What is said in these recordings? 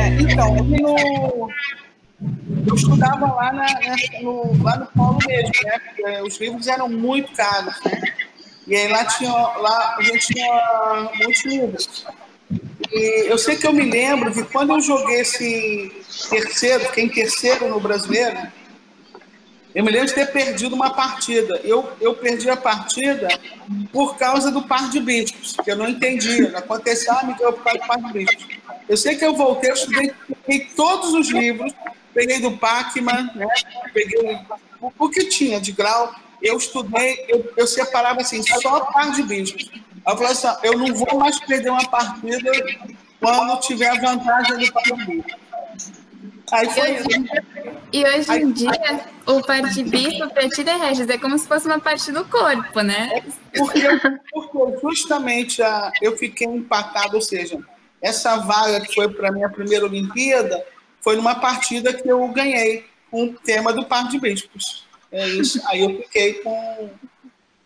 Então, eu estudava lá, lá no Paulo mesmo, né? Porque os livros eram muito caros, né? E aí lá a gente tinha muitos livros. E eu sei que eu me lembro que quando eu joguei esse terceiro, fiquei em terceiro no Brasileiro, eu me lembro de ter perdido uma partida. Eu perdi a partida por causa do par de bispos, que eu não entendia. Aconteceu, me deu por causa do par de bispos. Eu sei que eu voltei, eu estudei todos os livros, peguei do Pacman, né? Peguei o que tinha de grau, eu estudei, eu separava assim, só par de bispos. Eu falei assim, eu não vou mais perder uma partida quando tiver a vantagem do par de bispos. Aí foi isso. E hoje em dia, o par de bispo para ti, Regis, é como se fosse uma parte do corpo, né? Porque justamente eu fiquei empatado, ou seja, essa vaga que foi para a minha primeira Olimpíada foi numa partida que eu ganhei com o tema do par de bispos. É isso. Aí eu fiquei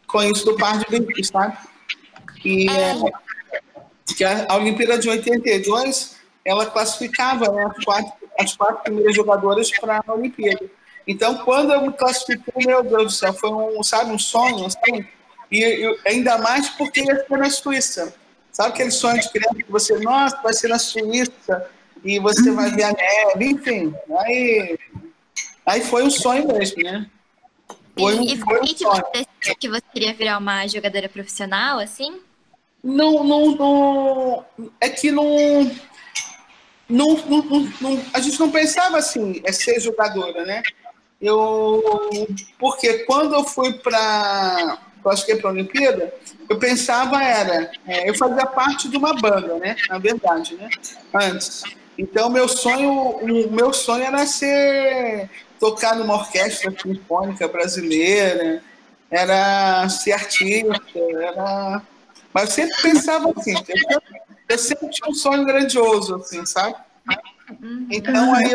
com isso do par de bispos, sabe? E que a Olimpíada de 82, ela classificava, né, as quatro primeiras jogadoras para a Olimpíada. Então, quando eu me classifiquei, meu Deus do céu, foi um sonho, assim, e ainda mais porque ia ser na Suíça. Sabe aquele sonho de criança que você, nossa, vai ser na Suíça e você vai ver a neve, enfim. Aí foi um sonho mesmo, né? Foi um sonho. Que você queria virar uma jogadora profissional, assim? Não, é que a gente não pensava assim, ser jogadora, né? Porque quando eu fui para a Olimpíada, eu pensava eu fazia parte de uma banda, né? Na verdade, né? Antes. Então, o meu sonho era tocar numa orquestra sinfônica brasileira, era ser artista, mas eu sempre pensava assim, eu sempre tinha um sonho grandioso, assim, sabe? Então, aí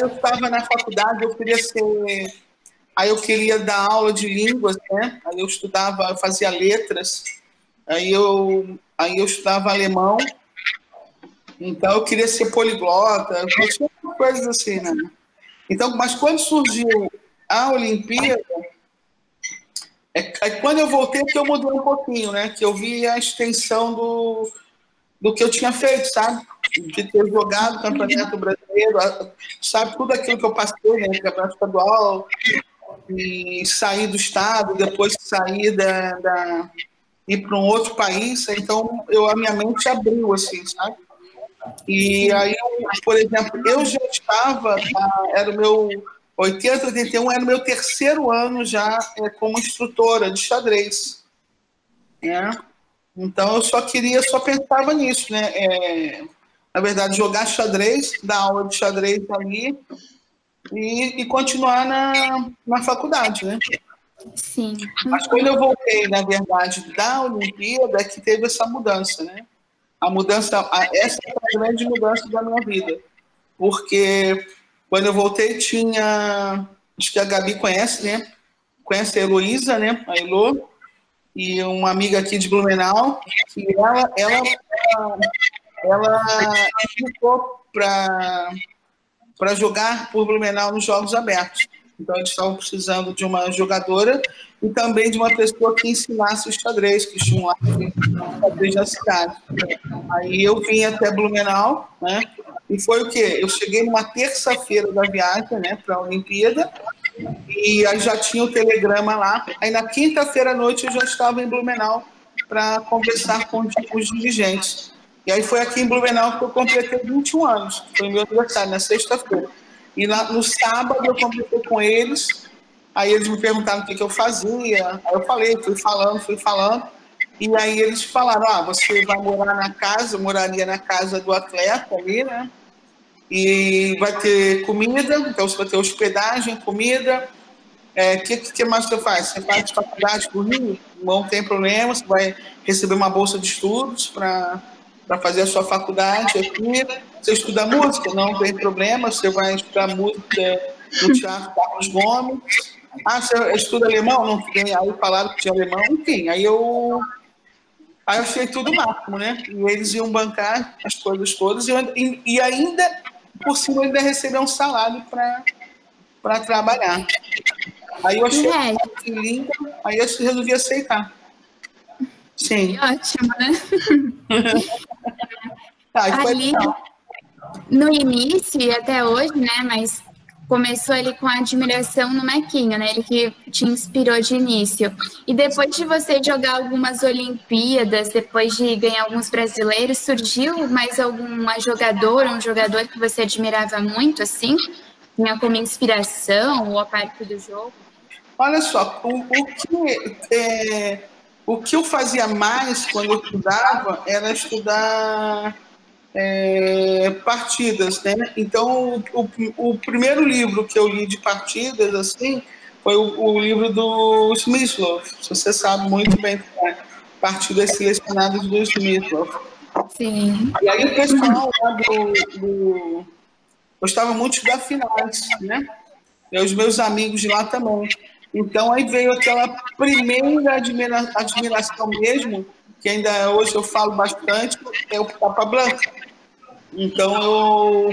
eu estava na faculdade, aí eu queria dar aula de línguas, né? Aí eu estudava, eu fazia letras, aí eu estudava alemão, então eu queria ser poliglota, eu tinha coisas assim, né? Então, mas quando surgiu a Olimpíada, quando eu voltei que eu mudei um pouquinho, né? Que eu vi a extensão do que eu tinha feito, sabe? De ter jogado o Campeonato Brasileiro, sabe? Tudo aquilo que eu passei, né? Campeonato Estadual, e sair do estado, depois sair ir para um outro país. Então, a minha mente abriu, assim, sabe? E aí, por exemplo, eu já estava, era o meu 80, 81, era o meu terceiro ano já como instrutora de xadrez, né? Então, eu só pensava nisso, né? Na verdade, jogar xadrez, dar aula de xadrez ali e continuar na faculdade, né? Sim. Mas quando eu voltei, na verdade, da Olimpíada, é que teve essa mudança, né? Essa foi a grande mudança da minha vida. Porque quando eu voltei, acho que a Gabi conhece, né? Conhece a Heloísa, né? A Elo, e uma amiga aqui de Blumenau, que ela ficou para jogar por Blumenau nos Jogos Abertos. Então, eles estavam precisando de uma jogadora e também de uma pessoa que ensinasse o xadrez, que tinha lá o xadrez da cidade. Aí eu vim até Blumenau, né? E foi o quê? Eu cheguei numa terça-feira da viagem, né, para a Olimpíada, e aí já tinha o telegrama lá. Aí na quinta-feira à noite eu já estava em Blumenau para conversar com os dirigentes. E aí foi aqui em Blumenau que eu completei 21 anos. Foi meu aniversário, na sexta-feira. E no sábado eu completei com eles. Aí eles me perguntaram o que eu fazia. Aí eu falei, fui falando. E aí eles falaram, você vai morar na casa, eu moraria na casa do atleta ali, né? E vai ter comida, então você vai ter hospedagem, comida. Que mais você faz? Você faz faculdade por Rio? Não tem problema, você vai receber uma bolsa de estudos para fazer a sua faculdade aqui. Você estuda música? Não tem problema, você vai estudar música no Teatro Carlos Gomes. Você estuda alemão? Não tem. Aí falaram que tinha alemão, enfim. Aí eu Aí eu achei tudo o máximo, né? E eles iam bancar as coisas todas e ainda, por cima, ainda receber um salário para trabalhar. Aí eu achei linda, aí eu resolvi aceitar. Sim. Ótimo, né? Ali, no início e até hoje, né? Mas começou ali com a admiração no Mequinho, né? Ele que te inspirou de início. E depois de você jogar algumas Olimpíadas, depois de ganhar alguns brasileiros, surgiu mais alguma jogadora, um jogador que você admirava muito, assim? Tinha como inspiração ou a parte do jogo? Olha só, o que eu fazia mais quando eu estudava era estudar partidas, né? Então, o primeiro livro que eu li de partidas, assim, foi o livro do Smyslov. Você sabe muito bem, né? Partidas selecionadas do Smyslov. Sim. E aí o pessoal lá gostava muito da finais, né? E os meus amigos de lá também. Então, aí veio aquela primeira admiração mesmo, que ainda hoje eu falo bastante, é o Capablanca. Então,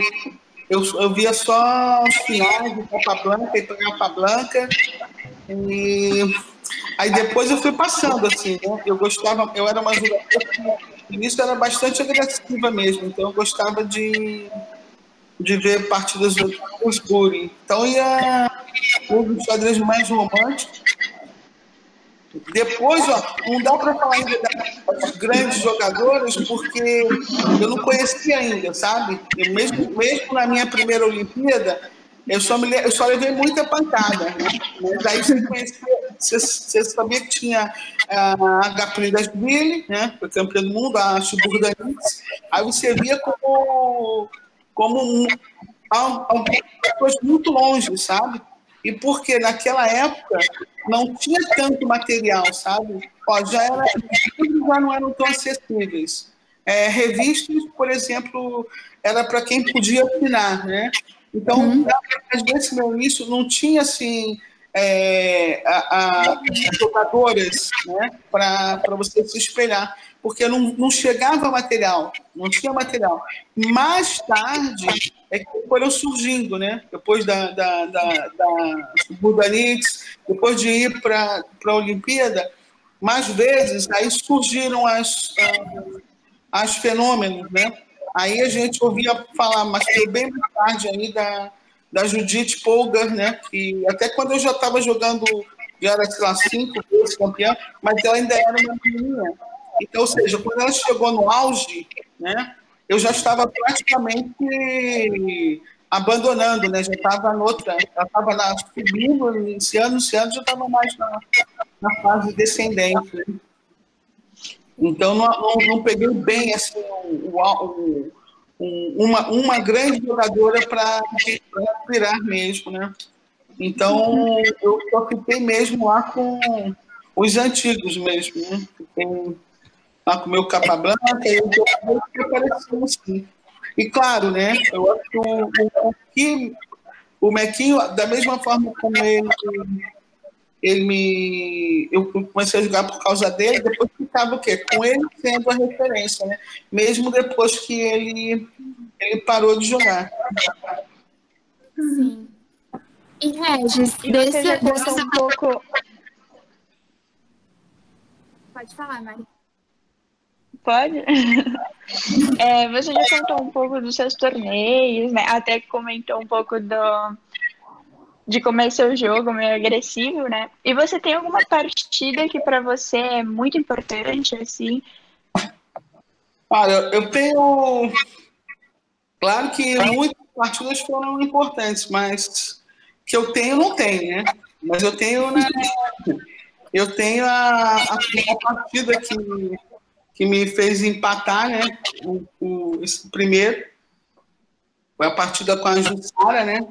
eu via só os finais do Capablanca e Capablanca. E aí depois eu fui passando, assim, né? Eu era uma jogadora que, no início, era bastante agressiva mesmo. Então, eu gostava de ver partidas do Sbury. Então, ia um dos xadrez mais românticos. Depois, não dá para falar ainda das grandes jogadoras, porque eu não conhecia ainda, sabe? Mesmo na minha primeira Olimpíada, eu só levei muita pancada, né? Mas aí você sabia que tinha a Gapridasvili, né? Foi campeã do mundo, a Chiburdanitz. Aí você via como pessoas muito longe, sabe? E porque naquela época não tinha tanto material, sabe? Já não eram tão acessíveis. Revistas, por exemplo, era para quem podia assinar, né? Então, às vezes, no início, não tinha, assim, jogadoras, né, para você se espelhar, porque não chegava material, não tinha material. Mais tarde é que foram surgindo, né? Depois da Budanitz, depois de ir para a Olimpíada, mais vezes aí surgiram as fenômenos, né? Aí a gente ouvia falar, mas foi bem mais tarde aí da Judith Polgar, né? Que até quando eu já estava jogando, já era, sei lá, 5 vezes campeã, mas ela ainda era uma menina. Então, ou seja, quando ela chegou no auge, né? Eu já estava praticamente abandonando, né? Já estava noutra, ela estava subindo, iniciando, já estava mais na fase descendente, né? Então, não peguei bem assim, uma grande jogadora para inspirar mesmo, né? Então, eu só fiquei mesmo lá com os antigos mesmo, né? Fiquei lá com o meu Capablanca e eu que apareceu assim. E claro, né? Eu acho que o Mequinho, da mesma forma como eu comecei a jogar por causa dele, depois ficava o quê? Com ele sendo a referência, né? Mesmo depois que ele parou de jogar. Sim. E Regis, você já contou um pouco... Pode falar, Mari. Pode? Você já contou um pouco dos seus torneios, né? Até que comentou um pouco de como é seu jogo, meio agressivo, né? E você tem alguma partida que para você é muito importante, assim? Olha, eu tenho... Claro que muitas partidas foram importantes, mas que eu tenho, não tenho, né? Mas eu tenho a partida que me fez empatar, né? Esse primeiro. Foi a partida com a Jussara, né?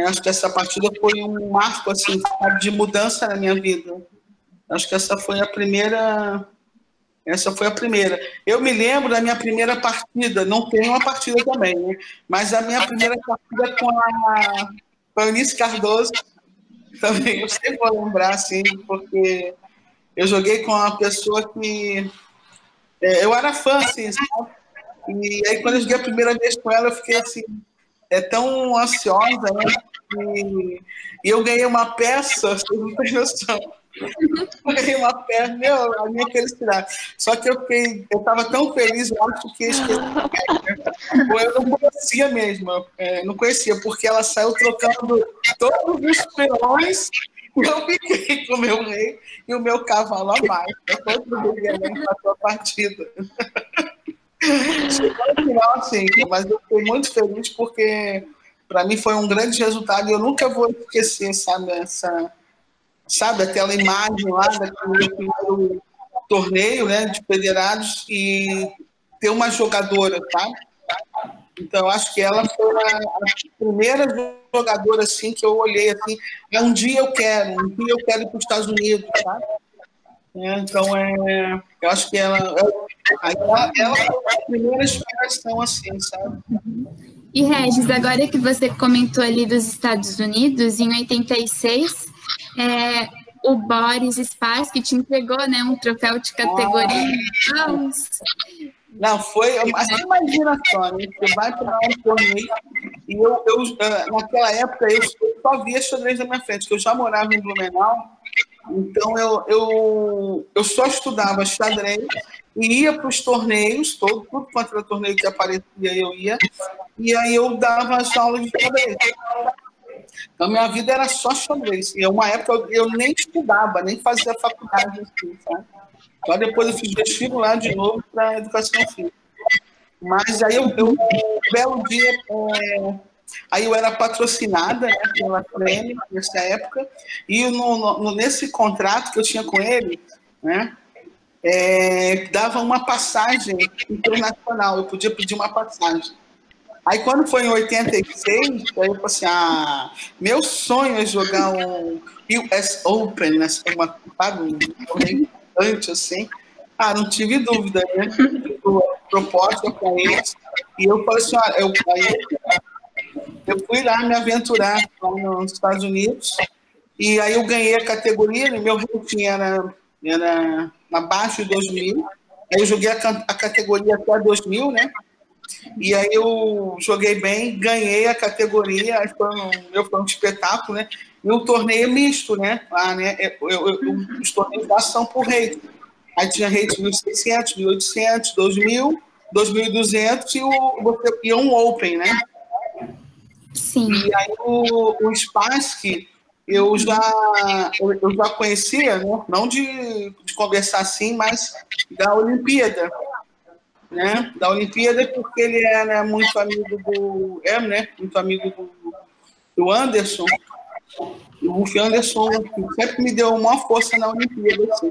Acho que essa partida foi um marco assim, de mudança na minha vida. Acho que essa foi a primeira. Eu me lembro da minha primeira partida, não tenho uma partida também, né? Mas a minha primeira partida com a Eunice Cardoso, também eu sempre vou lembrar, assim, porque eu joguei com uma pessoa que eu era fã, assim, sabe? E aí, quando eu joguei a primeira vez com ela, eu fiquei assim, tão ansiosa, né? E eu ganhei uma peça, vocês não têm noção. Eu ganhei uma peça, a minha felicidade. Só que eu estava tão feliz, eu acho que esqueci. Eu não conhecia mesmo, não conhecia, porque ela saiu trocando todos os peões e eu fiquei com o meu rei e o meu cavalo a mais. Todo mundo empatou a partida. Chegou no final, assim, mas eu fiquei muito feliz porque para mim foi um grande resultado e eu nunca vou esquecer, sabe, aquela imagem lá daquele primeiro torneio, né, de federados e ter uma jogadora, sabe? Então, acho que ela foi a primeira jogadora assim, que eu olhei assim, um dia eu quero ir para os Estados Unidos, sabe? Então, eu acho que ela foi a primeira inspiração assim, sabe? E, Regis, agora que você comentou ali dos Estados Unidos, em 86, o Boris Spassky te entregou, né, um troféu de categoria. Não, foi... Assim, imagina só, né? Você vai para um torneio e eu, naquela época, eu só via xadrez na minha frente, porque eu já morava em Blumenau, então eu só estudava xadrez e ia para os torneios, tudo quanto era torneio que aparecia, eu ia, e aí eu dava as aulas de xadrez. Então, minha vida era só xadrez. E uma época eu nem estudava, nem fazia faculdade, assim, sabe? Só depois eu fiz vestibular de novo para educação física. Mas aí um belo dia, aí eu era patrocinada, né, pela Prêmio nessa época, e nesse contrato que eu tinha com ele, né, dava uma passagem internacional, eu podia pedir uma passagem. Aí quando foi em 86, aí eu falei assim, meu sonho é jogar um US Open, né, um torneio importante assim. Não tive dúvida, né? Proposta para eles. E eu falei assim, eu fui lá me aventurar lá nos Estados Unidos, e aí eu ganhei a categoria, meu rating era abaixo de 2000, aí eu joguei a categoria até 2000, né? E aí eu joguei bem, ganhei a categoria, foi um espetáculo, né? E o torneio é misto, né? Os torneios lá são por rating. Aí tinha rate 1.600, 1.800, 2.000, 2.200 e um Open, né? Sim. E aí o Spassky, eu já conhecia, né? Não de conversar assim, mas da Olimpíada. Né? Da Olimpíada, porque ele era muito amigo muito amigo do Anderson. O Wolf Anderson sempre me deu uma força na Olimpíada, assim.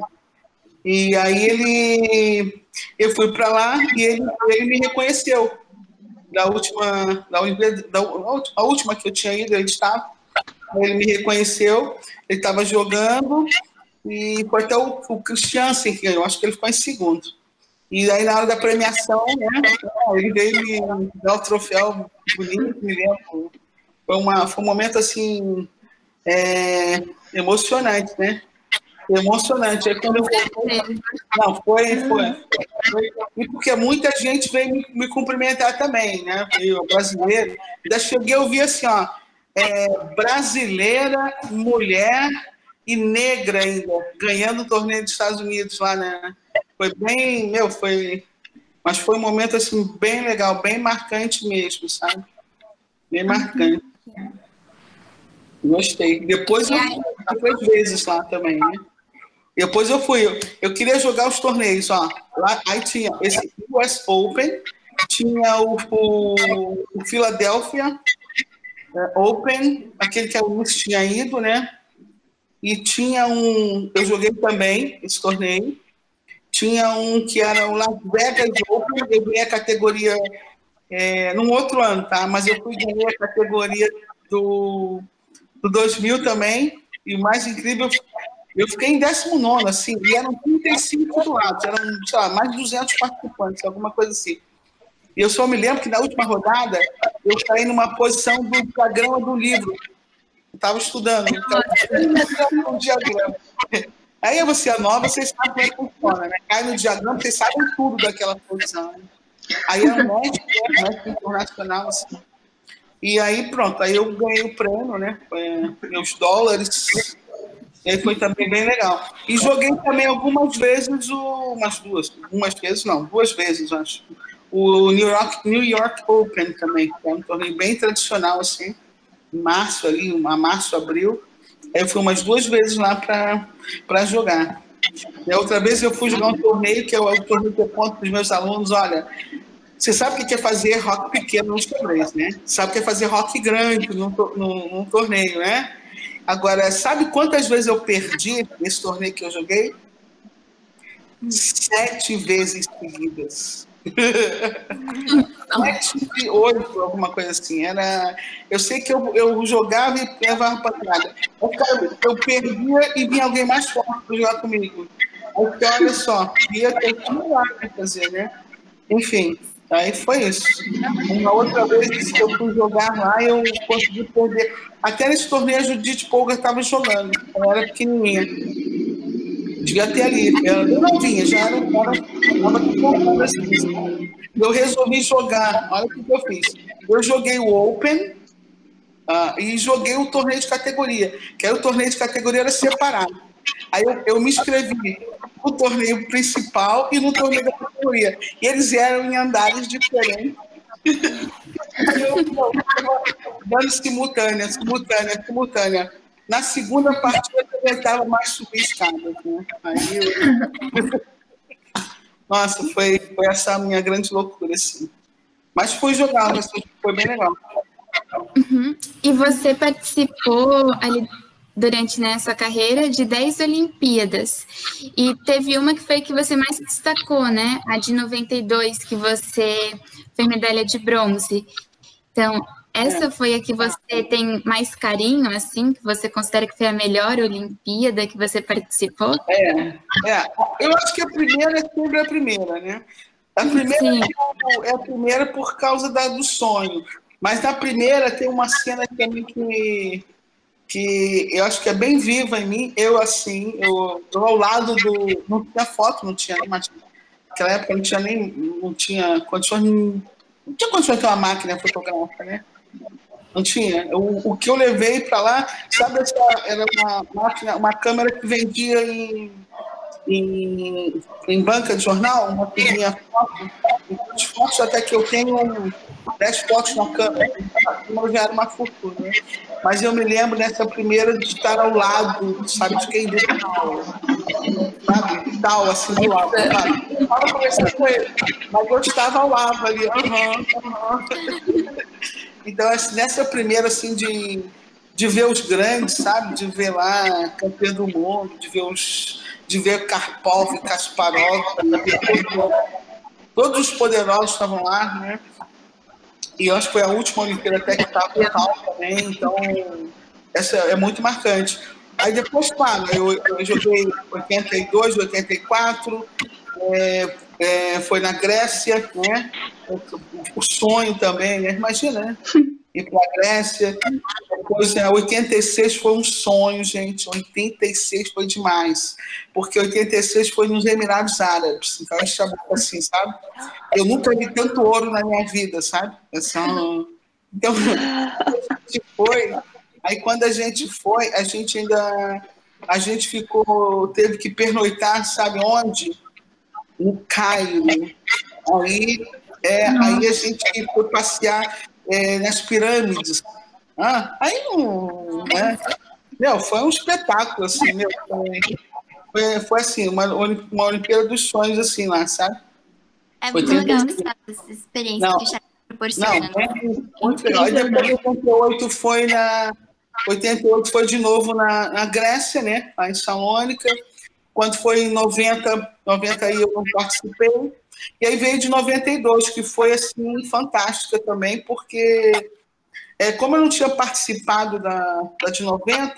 E aí eu fui para lá e ele me reconheceu da Olimpíada, a última que eu tinha ido, ele me reconheceu, ele estava jogando e foi até o Christiansen que ganhou, acho que ele ficou em segundo. E aí, na hora da premiação, né, ele veio me dar o troféu bonito, me lembro. Foi um momento, assim, emocionante, né? Emocionante. Aí, quando eu voltei... Não, foi. E porque muita gente veio me cumprimentar também, né? Eu, brasileiro. Ainda cheguei a ouvir assim, brasileira, mulher e negra ainda, ganhando o torneio dos Estados Unidos lá, né? Foi bem, mas foi um momento assim bem legal, bem marcante mesmo, sabe? Bem marcante. Gostei. Depois eu fui 3 vezes lá também, né? Depois eu queria jogar os torneios, lá, aí tinha esse US Open, tinha o Philadelphia Open, aquele que a Luiz tinha ido, né? E tinha eu joguei também esse torneio. Tinha um que era o Las Vegas Open, eu ganhei a categoria num outro ano, tá? Mas eu ganhei a categoria do 2000 também, e o mais incrível, eu fiquei em 19º, assim, e eram 35 do lado, eram, sei lá, mais de 200 participantes, alguma coisa assim. E eu só me lembro que na última rodada, eu caí numa posição do diagrama do livro. Eu estava estudando, então, um diagrama. Aí você é nova, vocês sabem como é que funciona, né? Cai no diagrama, vocês sabem tudo daquela posição. Né? Aí é um mestre internacional, assim. E aí, pronto, aí eu ganhei o prêmio, né? Meus dólares. E aí foi também bem legal. E joguei também algumas vezes, duas vezes, acho. O New York Open também, que é um torneio bem tradicional, assim, em março, abril. Aí eu fui umas 2 vezes lá para jogar. E a outra vez eu fui jogar um torneio, que é o torneio que eu conto para os meus alunos, olha, você sabe o que é fazer rock pequeno nos torneios, né? Sabe o que é fazer rock grande num torneio, né? Agora, sabe quantas vezes eu perdi nesse torneio que eu joguei? 7 vezes seguidas. 7 ou 8, alguma coisa assim. Eu sei que eu jogava e levava para trás. Eu perdia e vinha alguém mais forte para jogar comigo. Porque, olha só, ia ter que lá para fazer, né? Enfim, aí foi isso. Uma outra vez que eu fui jogar lá, eu consegui perder. Até nesse torneio a Judith Polgar estava jogando. Ela era pequenininha. Devia ter ali. Eu não vinha, já era um cara. Eu resolvi jogar. Olha o que eu fiz. Eu joguei o Open e joguei o torneio de categoria. Que aí o torneio de categoria era separado. Aí eu me inscrevi no torneio principal e no torneio da categoria. E eles eram em andares diferentes. Dando simultânea. Na segunda partida eu estava mais subir escadas, né? Nossa, foi essa a minha grande loucura, assim. Mas fui jogar, mas foi bem legal. Uhum. E você participou ali durante, né, sua carreira de 10 Olimpíadas. E teve uma que foi que você mais destacou, né? A de 92, que você foi medalha de bronze. Então, essa foi a que você tem mais carinho, assim, que você considera que foi a melhor Olimpíada que você participou? Eu acho que a primeira é sempre a primeira, né? A primeira é a primeira por causa do sonho. Mas na primeira tem uma cena também que eu acho que é bem viva em mim. Eu ao lado do... Não tinha foto, não tinha nem mais. Naquela época não tinha condições de ter uma máquina fotográfica, né? Não tinha. O que eu levei para lá, sabe, era uma máquina, uma câmera que vendia em banca de jornal, uma pequena foto. As fotos até que eu tenho 10 fotos na câmera, já era uma fortuna, né? Mas eu me lembro dessa primeira de estar ao lado, sabe, de quem deu sabe, tal, assim, do lado, sabe? Eu estava conversando com ele, mas eu estava ao lado ali, Então, assim, nessa primeira, assim, de ver os grandes, sabe, de ver lá campeão do mundo, de ver Karpov, Kasparov, todos os poderosos estavam lá, né? E eu acho que foi a última Olimpíada até que estava total também, então essa é muito marcante. Aí depois, claro, eu joguei 82, 84, foi na Grécia, né? O sonho também, né? Imagina, né? Ir para a Grécia. Depois, 86 foi um sonho, gente. 86 foi demais. Porque 86 foi nos Emirados Árabes. Então, a gente chama assim, sabe? Eu nunca vi tanto ouro na minha vida, sabe? Então, a gente foi. Aí, quando a gente foi, a gente teve que pernoitar, sabe onde? No Cairo. Aí a gente foi passear nas pirâmides. Aí não, né? Foi um espetáculo, assim, foi assim, uma Olimpíada dos sonhos, assim, lá, sabe? É muito legal essa experiência que o Chá proporciona. Muito legal. Aí depois de 88 foi de novo na Grécia, né? Lá em Salônica. Quando foi em 90 aí eu não participei. E aí veio de 92, que foi, assim, fantástica também, porque como eu não tinha participado da de 90,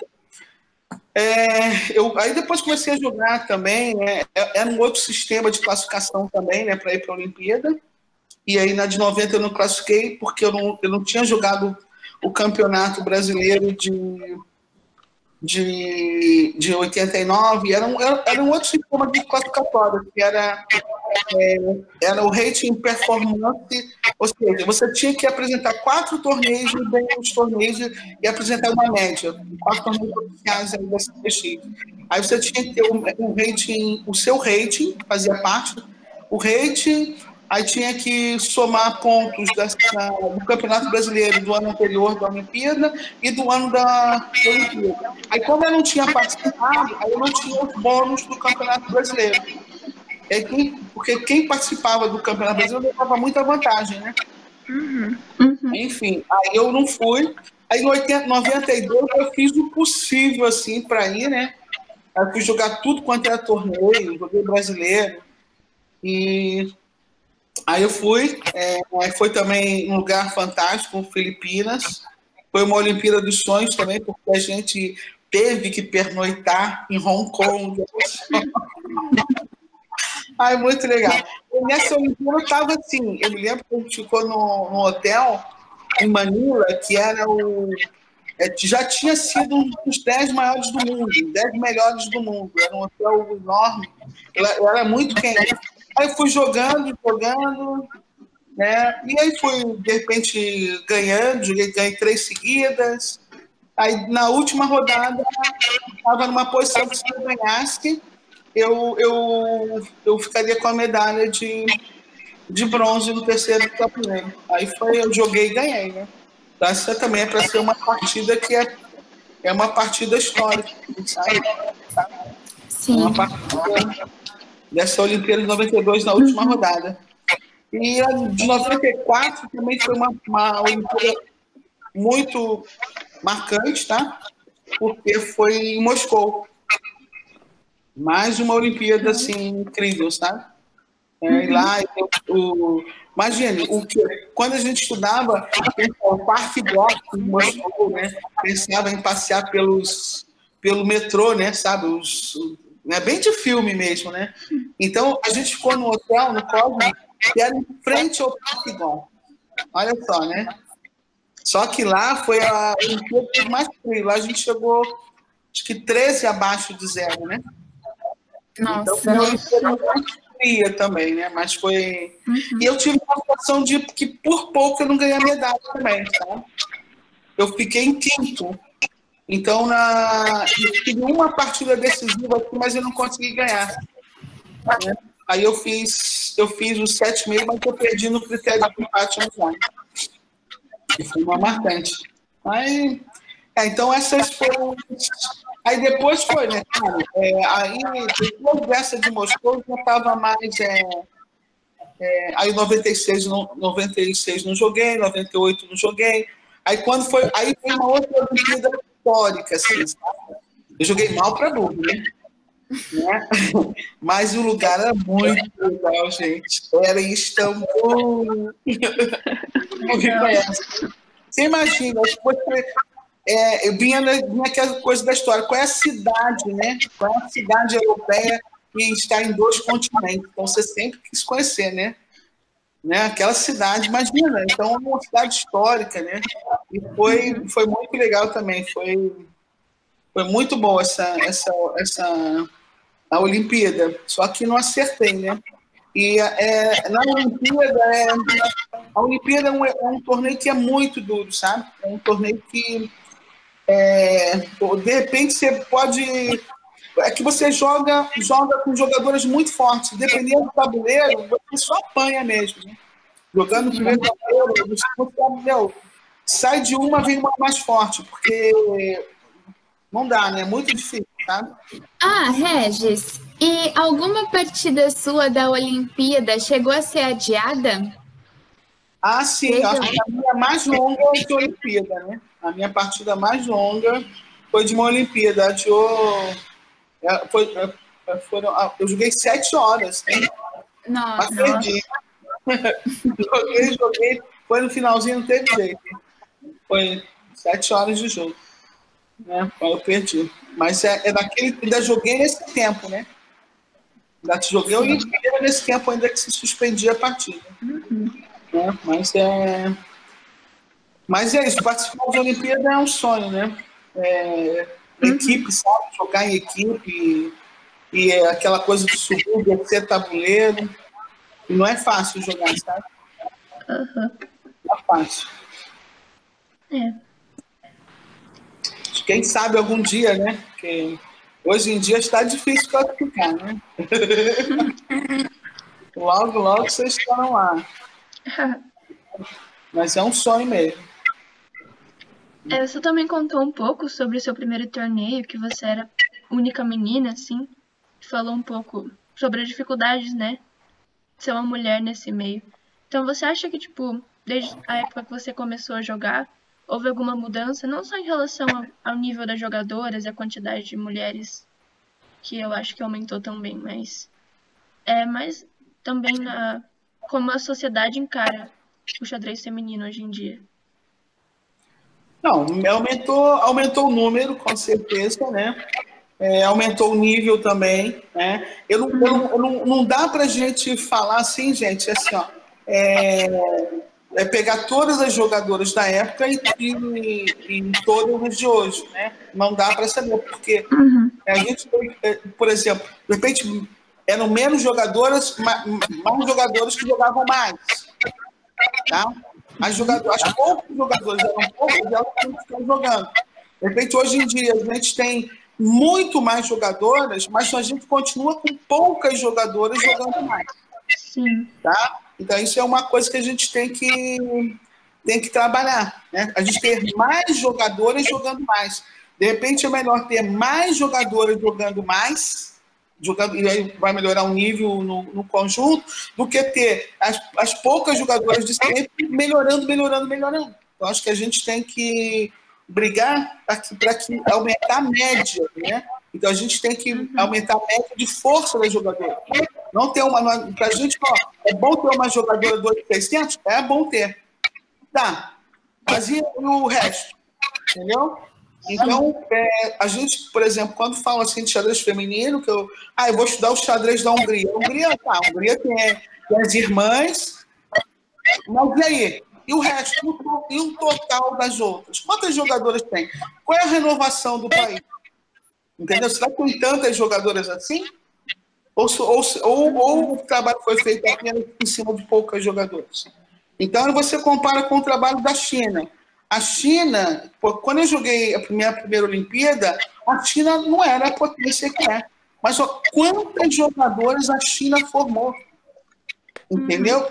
aí depois comecei a jogar também, né? Era um outro sistema de classificação também, né, para ir para a Olimpíada. E aí na de 90 eu não classifiquei, porque eu não tinha jogado o campeonato brasileiro de 89, era um outro sistema de classificatório, que era o rating performance, ou seja, você tinha que apresentar 4 torneios e bem os torneios e apresentar uma média, 4 torneios oficiais aí da CPX. Aí você tinha que ter um rating, o seu rating, fazia parte, o rating, aí tinha que somar pontos do Campeonato Brasileiro do ano anterior da Olimpíada e do ano da Olimpíada. Aí, como eu não tinha participado, aí eu não tinha os bônus do Campeonato Brasileiro. Porque quem participava do Campeonato Brasileiro levava muita vantagem, né? Enfim, aí eu não fui. Aí, em 92, eu fiz o possível, assim, para ir, né? Eu fui jogar tudo quanto era torneio, joguei brasileiro. E aí eu fui. Foi também um lugar fantástico, Filipinas. Foi uma Olimpíada dos Sonhos também, porque a gente teve que pernoitar em Hong Kong. Ai, muito legal. E nessa Olimpíada eu estava assim, eu me lembro que a gente ficou no hotel em Manila, que era já tinha sido um dos 10 maiores do mundo, 10 melhores do mundo. Era um hotel enorme, era muito quente. Aí eu fui jogando, né? E aí fui, de repente, ganhando, ganhei 3 seguidas. Aí, na última rodada, estava numa posição que, se eu ganhasse, eu ficaria com a medalha de bronze no terceiro campeonato. Aí eu joguei e ganhei, né? Então, essa também é para ser uma partida que é uma partida histórica, sabe? Sim. Uma partida dessa Olimpíada de 92 na última rodada. E a de 94 também foi uma Olimpíada muito marcante, tá? Porque foi em Moscou. Mais uma Olimpíada, assim, incrível, sabe? E lá, imagine, quando a gente estudava, o Parque Bloco em Moscou, né? Pensava em passear pelo metrô, né? Sabe? É bem de filme mesmo, né? Então, a gente ficou no hotel, no Cosmo, que era em frente ao Parque Bloco. Olha só, né? Só que lá foi a Olimpíada mais frio. Lá a gente chegou, acho que 13 abaixo de 0, né? Nossa. Então, foi uma Olimpíada muito fria também, né? Mas foi... E eu tive uma situação de que, por pouco, eu não ganhei a medalha também, tá? Eu fiquei em 5º. Então, eu tive uma partida decisiva aqui, mas eu não consegui ganhar. Né? Aí eu fiz o 7,5, mas eu perdi no critério de empate online. E foi uma marcante. Aí, então, essas foram... Aí depois foi, né, cara? Aí, depois dessa de Moscou, já estava mais... aí, 96 não joguei, 98 não joguei. Aí, quando foi... Aí, foi uma outra Olimpíada histórica, assim, sabe? Eu joguei mal para burro, né? Mas o lugar era muito legal, gente. Era em Istambul. Você imagina, vinha aquela coisa da história. Qual é a cidade, né? Qual é a cidade europeia que está em 2 continentes? Então, você sempre quis conhecer, né? Aquela cidade, imagina. Então, é uma cidade histórica, né? E foi muito legal também. Foi muito boa a Olimpíada. Só que não acertei, né? E na Olimpíada, a Olimpíada é um torneio que é muito duro, sabe? É um torneio que, de repente, você pode... É que você joga com jogadores muito fortes. Dependendo do tabuleiro, você só apanha mesmo, né? Jogando o primeiro tabuleiro, sai de uma, vem uma mais forte, porque não dá, né? É muito difícil, sabe? Regis, e alguma partida sua da Olimpíada chegou a ser adiada? Sim. Acho que a minha mais longa foi de Olimpíada, né? A minha partida mais longa foi de uma Olimpíada. Adiou... eu joguei 7 horas, né? Nossa. Mas perdi. joguei. Foi no finalzinho, não teve jeito. Foi 7 horas de jogo. Né? Eu perdi. Mas ainda joguei nesse tempo, né? Ainda joguei Olimpíada nesse tempo ainda que se suspendia a partida. Né? Mas é isso, participar de Olimpíada é um sonho, né? equipe, sabe? Jogar em equipe e aquela coisa de subir, descer tabuleiro. E não é fácil jogar, sabe? Uhum. Não é fácil. Quem sabe algum dia, né? Porque hoje em dia está difícil classificar, né? Logo, logo vocês estarão lá. Mas é um sonho mesmo. Você também contou um pouco sobre o seu primeiro torneio, que você era única menina, assim. Falou um pouco sobre as dificuldades, né? De ser uma mulher nesse meio. Então, você acha que, tipo, desde a época que você começou a jogar, houve alguma mudança, não só em relação ao nível das jogadoras, a quantidade de mulheres, que eu acho que aumentou também, mas também como a sociedade encara o xadrez feminino hoje em dia? Não, aumentou o número, com certeza, né? Aumentou o nível também, né? Não dá para a gente falar assim, gente, assim, ó, pegar todas as jogadoras da época e todas as de hoje, né? Não dá para saber, porque a gente, por exemplo, de repente eram menos jogadoras, mais jogadoras que jogavam mais, tá? As poucos jogadores eram poucos, elas que estão jogando. De repente, hoje em dia, a gente tem muito mais jogadoras, mas a gente continua com poucas jogadoras jogando mais. Sim. Tá? Então, isso é uma coisa que a gente tem que trabalhar, né? A gente ter mais jogadoras jogando mais. De repente, é melhor ter mais jogadoras jogando mais, e aí vai melhorar o nível no conjunto, do que ter as poucas jogadoras de sempre melhorando. Então, acho que a gente tem que brigar para que aumentar a média, né? Então, a gente tem que aumentar a média de força das jogadoras. Não ter para a gente, é bom ter uma jogadora 2.600? É bom ter. Tá. Mas e o resto? Entendeu? Então, a gente, por exemplo, quando fala assim de xadrez feminino, que eu vou estudar o xadrez da Hungria. A Hungria tem as irmãs, mas e aí? E o resto? E o total das outras? Quantas jogadoras tem? Qual é a renovação do país? Entendeu? Será que tem tantas jogadoras assim? Ou o trabalho foi feito apenas em cima de poucas jogadoras? Então, você compara com o trabalho da China. A China, quando eu joguei a primeira Olimpíada, a China não era a potência que é. Mas quantas jogadoras a China formou? Entendeu?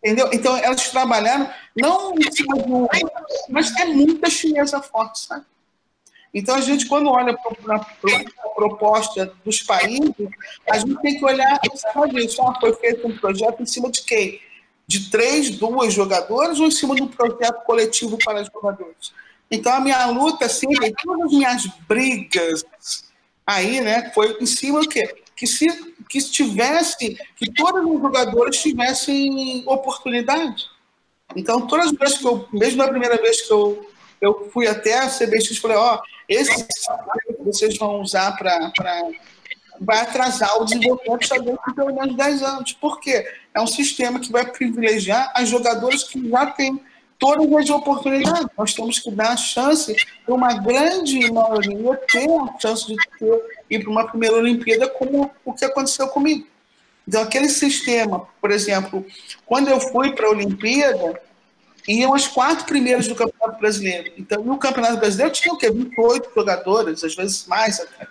Então, elas trabalharam, não em cima de uma, mas tem muita chinesa forte, sabe? Então, a gente, quando olha para a proposta dos países, a gente tem que olhar, sabe isso? Foi feito um projeto em cima de quem? De 2 jogadoras ou em cima de um projeto coletivo para os jogadores? Então, a minha luta, sempre, todas as minhas brigas aí, né, foi em cima do quê? Que todas as jogadoras tivessem oportunidade. Então, todas as vezes mesmo na primeira vez que eu fui até a CBX, falei, esse que vocês vão usar vai atrasar o desenvolvimento do xadrez por pelo menos 10 anos. Por quê? É um sistema que vai privilegiar as jogadoras que já têm todas as oportunidades. Nós temos que dar a chance para uma grande maioria ter a chance de ir para uma primeira Olimpíada, como o que aconteceu comigo. Então, aquele sistema, por exemplo, quando eu fui para a Olimpíada, iam as 4 primeiras do Campeonato Brasileiro. Então, no Campeonato Brasileiro tinha o quê? 28 jogadoras, às vezes mais até.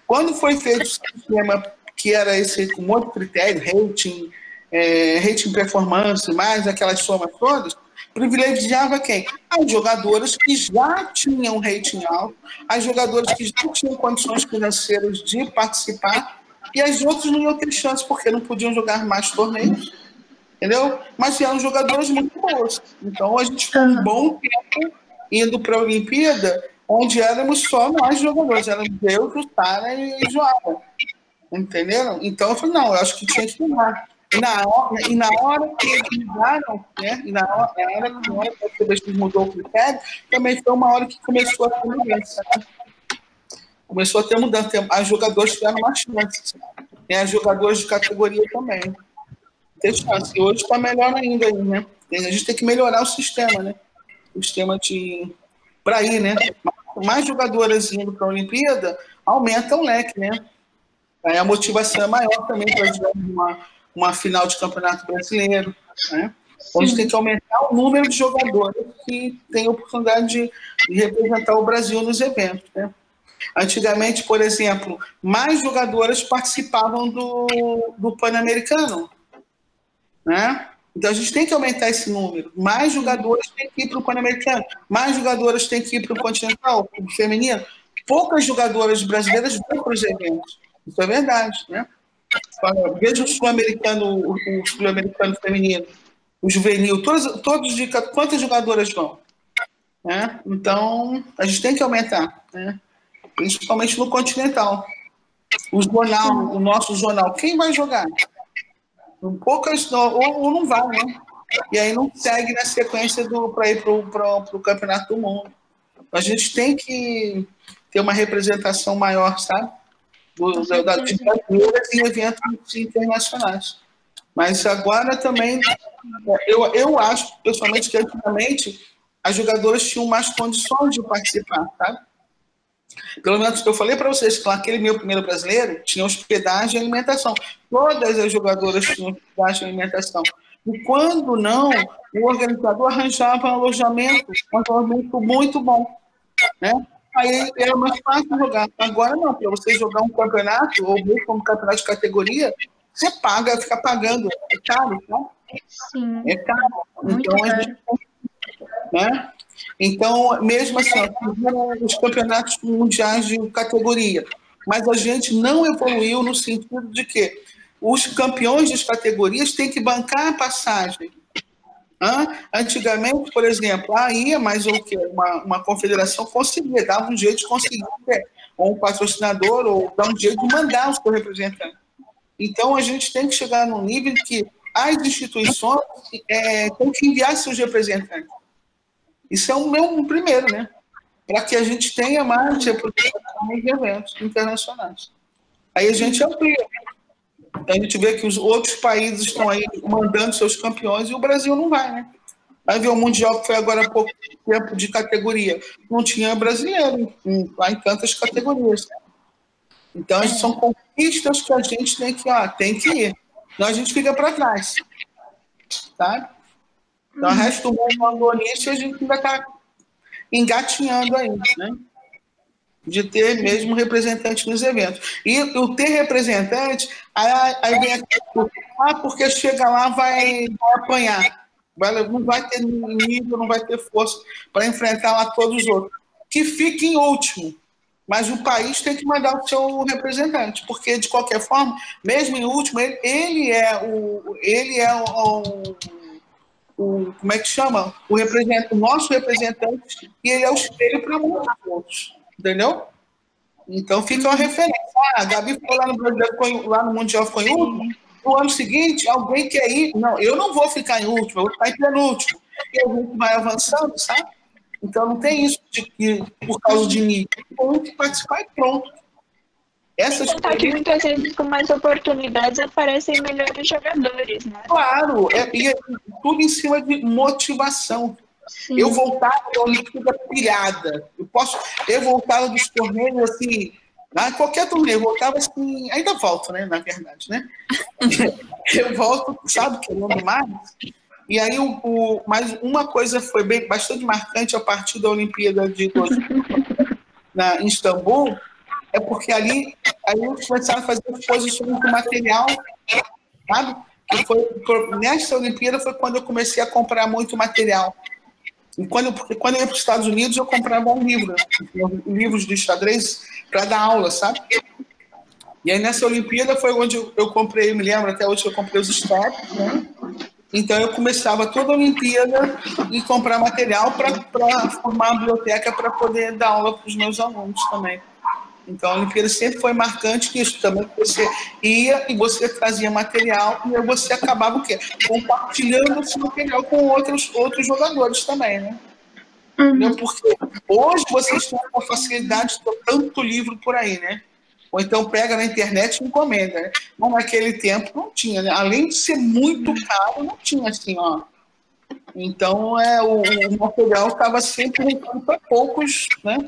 Quando foi feito o sistema que era esse com um outro critério, rating performance, mais aquelas somas todas, privilegiava quem? As jogadoras que já tinham rating alto, as jogadoras que já tinham condições financeiras de participar, e as outras não iam ter chance, porque não podiam jogar mais torneios, entendeu? Mas eram jogadoras muito boas. Então, a gente ficou um bom tempo indo para a Olimpíada, onde éramos só nós jogadores, éramos eu, Jussara e Joana, entenderam? Então, eu falei, não, eu acho que tinha que mudar. E na hora que eles mudaram, né? E na hora que o mudou o critério, também foi uma hora que começou a ter mudança, né? Começou a ter mudança. As jogadoras tiveram mais chances. As jogadoras de categoria também. Tem chance. E hoje está melhor ainda aí, né? A gente tem que melhorar o sistema, né? O sistema para ir, né? quanto mais jogadoras indo para a Olimpíada, aumenta o leque, né? Aí a motivação é maior também para jogar uma final de campeonato brasileiro, né? Então, a gente tem que aumentar o número de jogadores que têm a oportunidade de representar o Brasil nos eventos, né? Antigamente, por exemplo, mais jogadoras participavam do Pan-Americano, né? Então, a gente tem que aumentar esse número. Mais jogadores têm que ir para o Pan-Americano, mais jogadoras têm que ir para o Continental, para o feminino. Poucas jogadoras brasileiras vão para os eventos. Isso é verdade, né? Veja o sul-americano feminino, o juvenil, todos de quantas jogadoras vão, né? Então, a gente tem que aumentar, né? Principalmente no Continental. O nosso jornal, quem vai jogar? Poucas, ou não vai, né? E aí não segue na sequência para ir para o Campeonato do Mundo. A gente tem que ter uma representação maior, sabe? De brasileiras em eventos internacionais. Mas agora também, eu acho, pessoalmente, que antigamente as jogadoras tinham mais condições de participar, sabe? Pelo menos eu falei para vocês que aquele meu primeiro brasileiro tinha hospedagem e alimentação. Todas as jogadoras tinham hospedagem e alimentação. E quando não, o organizador arranjava um alojamento muito bom, né? Aí era mais fácil jogar. Agora não, para você jogar um campeonato, ou mesmo um campeonato de categoria, você paga, fica pagando. É caro, tá? Sim. É caro. Muito Então, caro. né? Então, mesmo assim, os campeonatos mundiais de categoria, mas a gente não evoluiu no sentido de que os campeões das categorias têm que bancar a passagem. Antigamente, por exemplo, ia mais o que uma confederação conseguia, dava um jeito de conseguir, ou um patrocinador, ou dar um jeito de mandar o seu representante. Então, a gente tem que chegar num nível que as instituições têm que enviar seus representantes. Isso é o meu primeiro, né? Para que a gente tenha mais representação em eventos internacionais. Aí a gente amplia. A gente vê que os outros países estão aí mandando seus campeões e o Brasil não vai, né? Vai ver o Mundial que foi agora há pouco tempo de categoria. Não tinha brasileiro lá em tantas categorias. Então, são conquistas que a gente tem que ir. Senão a gente fica para trás. Tá? Então, o resto do mundo andou nisso e a gente ainda está engatinhando ainda, né? De ter mesmo representante nos eventos. E o ter representante, aí vem aqui, porque chega lá, vai apanhar. Não vai ter nível, não vai ter força para enfrentar lá todos os outros. Que fique em último. Mas o país tem que mandar o seu representante, porque, de qualquer forma, mesmo em último, ele é como é que chama? O nosso representante, e ele é o espelho para muitos outros. Entendeu? Então fica uma referência. A Gabi foi lá no Brasileiro, lá no Mundial ficou em último. No ano seguinte, alguém quer ir. Não, eu não vou ficar em último, eu vou ficar em penúltimo. E a gente vai avançando, sabe? Então não tem isso de que por causa de nível. Tem que participar e pronto. Que muitas vezes com mais oportunidades aparecem melhores jogadores, né? Claro, e tudo em cima de motivação. Sim. Eu voltava da Olimpíada pilhada. Eu voltava dos torneios assim, qualquer torneio, eu voltava assim, ainda volto, né, na verdade, né? Eu volto, sabe, querendo mais. E aí, mas uma coisa foi bastante marcante a partir da Olimpíada de 2000, em Istambul, é porque aí eles começaram a fazer exposições de material, sabe? Nessa Olimpíada foi quando eu comecei a comprar muito material. E porque quando eu ia para os Estados Unidos, eu comprava livros de xadrez para dar aula, sabe? E aí nessa Olimpíada foi onde eu comprei, me lembro até hoje que eu comprei os steps, né? Então eu começava toda a Olimpíada e comprar material para formar a biblioteca para poder dar aula para os meus alunos também. Então a Olimpíada sempre foi marcante que isso também, você ia e você trazia material e você acabava o quê? Compartilhando esse material com outros jogadores também, né? Porque hoje vocês têm a facilidade de ter tanto livro por aí, né? Ou então pega na internet e encomenda, né? Mas naquele tempo não tinha, né? Além de ser muito caro, não tinha assim, ó. Então o material estava sempre para poucos, né?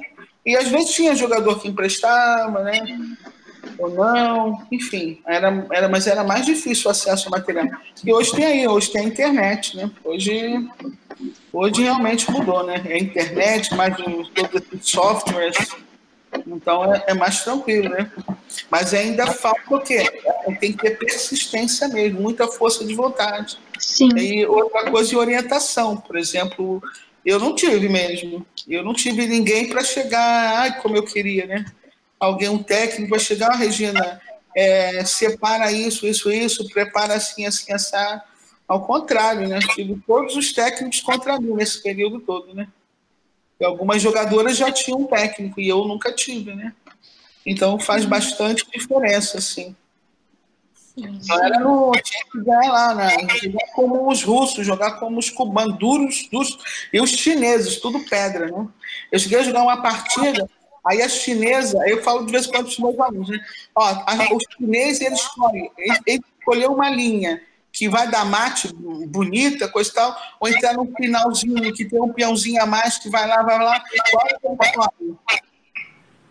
E às vezes tinha jogador que emprestava, né? Ou não, enfim, mas era mais difícil o acesso ao material. E hoje tem a internet, né? Hoje realmente mudou, né? É a internet, mais todos esses softwares, então é mais tranquilo, né? Mas ainda falta o quê? Tem que ter persistência mesmo, muita força de vontade. Sim. E outra coisa de orientação, por exemplo, eu não tive mesmo. Eu não tive ninguém para chegar, como eu queria, né? Um técnico vai chegar, Regina, separa isso, prepara assim, assar. Ao contrário, né? Tive todos os técnicos contra mim nesse período todo, né? E algumas jogadoras já tinham um técnico e eu nunca tive, né? Então faz bastante diferença, assim. Sim. Tinha que jogar lá, né? Jogar como os russos, jogar como os cubanos, duros, e os chineses, tudo pedra, né? Eu cheguei a jogar uma partida. Aí a chinesa, eu falo de vez em quando para os meus alunos, né? Os chineses, ele escolheu uma linha que vai dar mate bonita, coisa e tal, ou entrar num finalzinho que tem um peãozinho a mais que vai lá.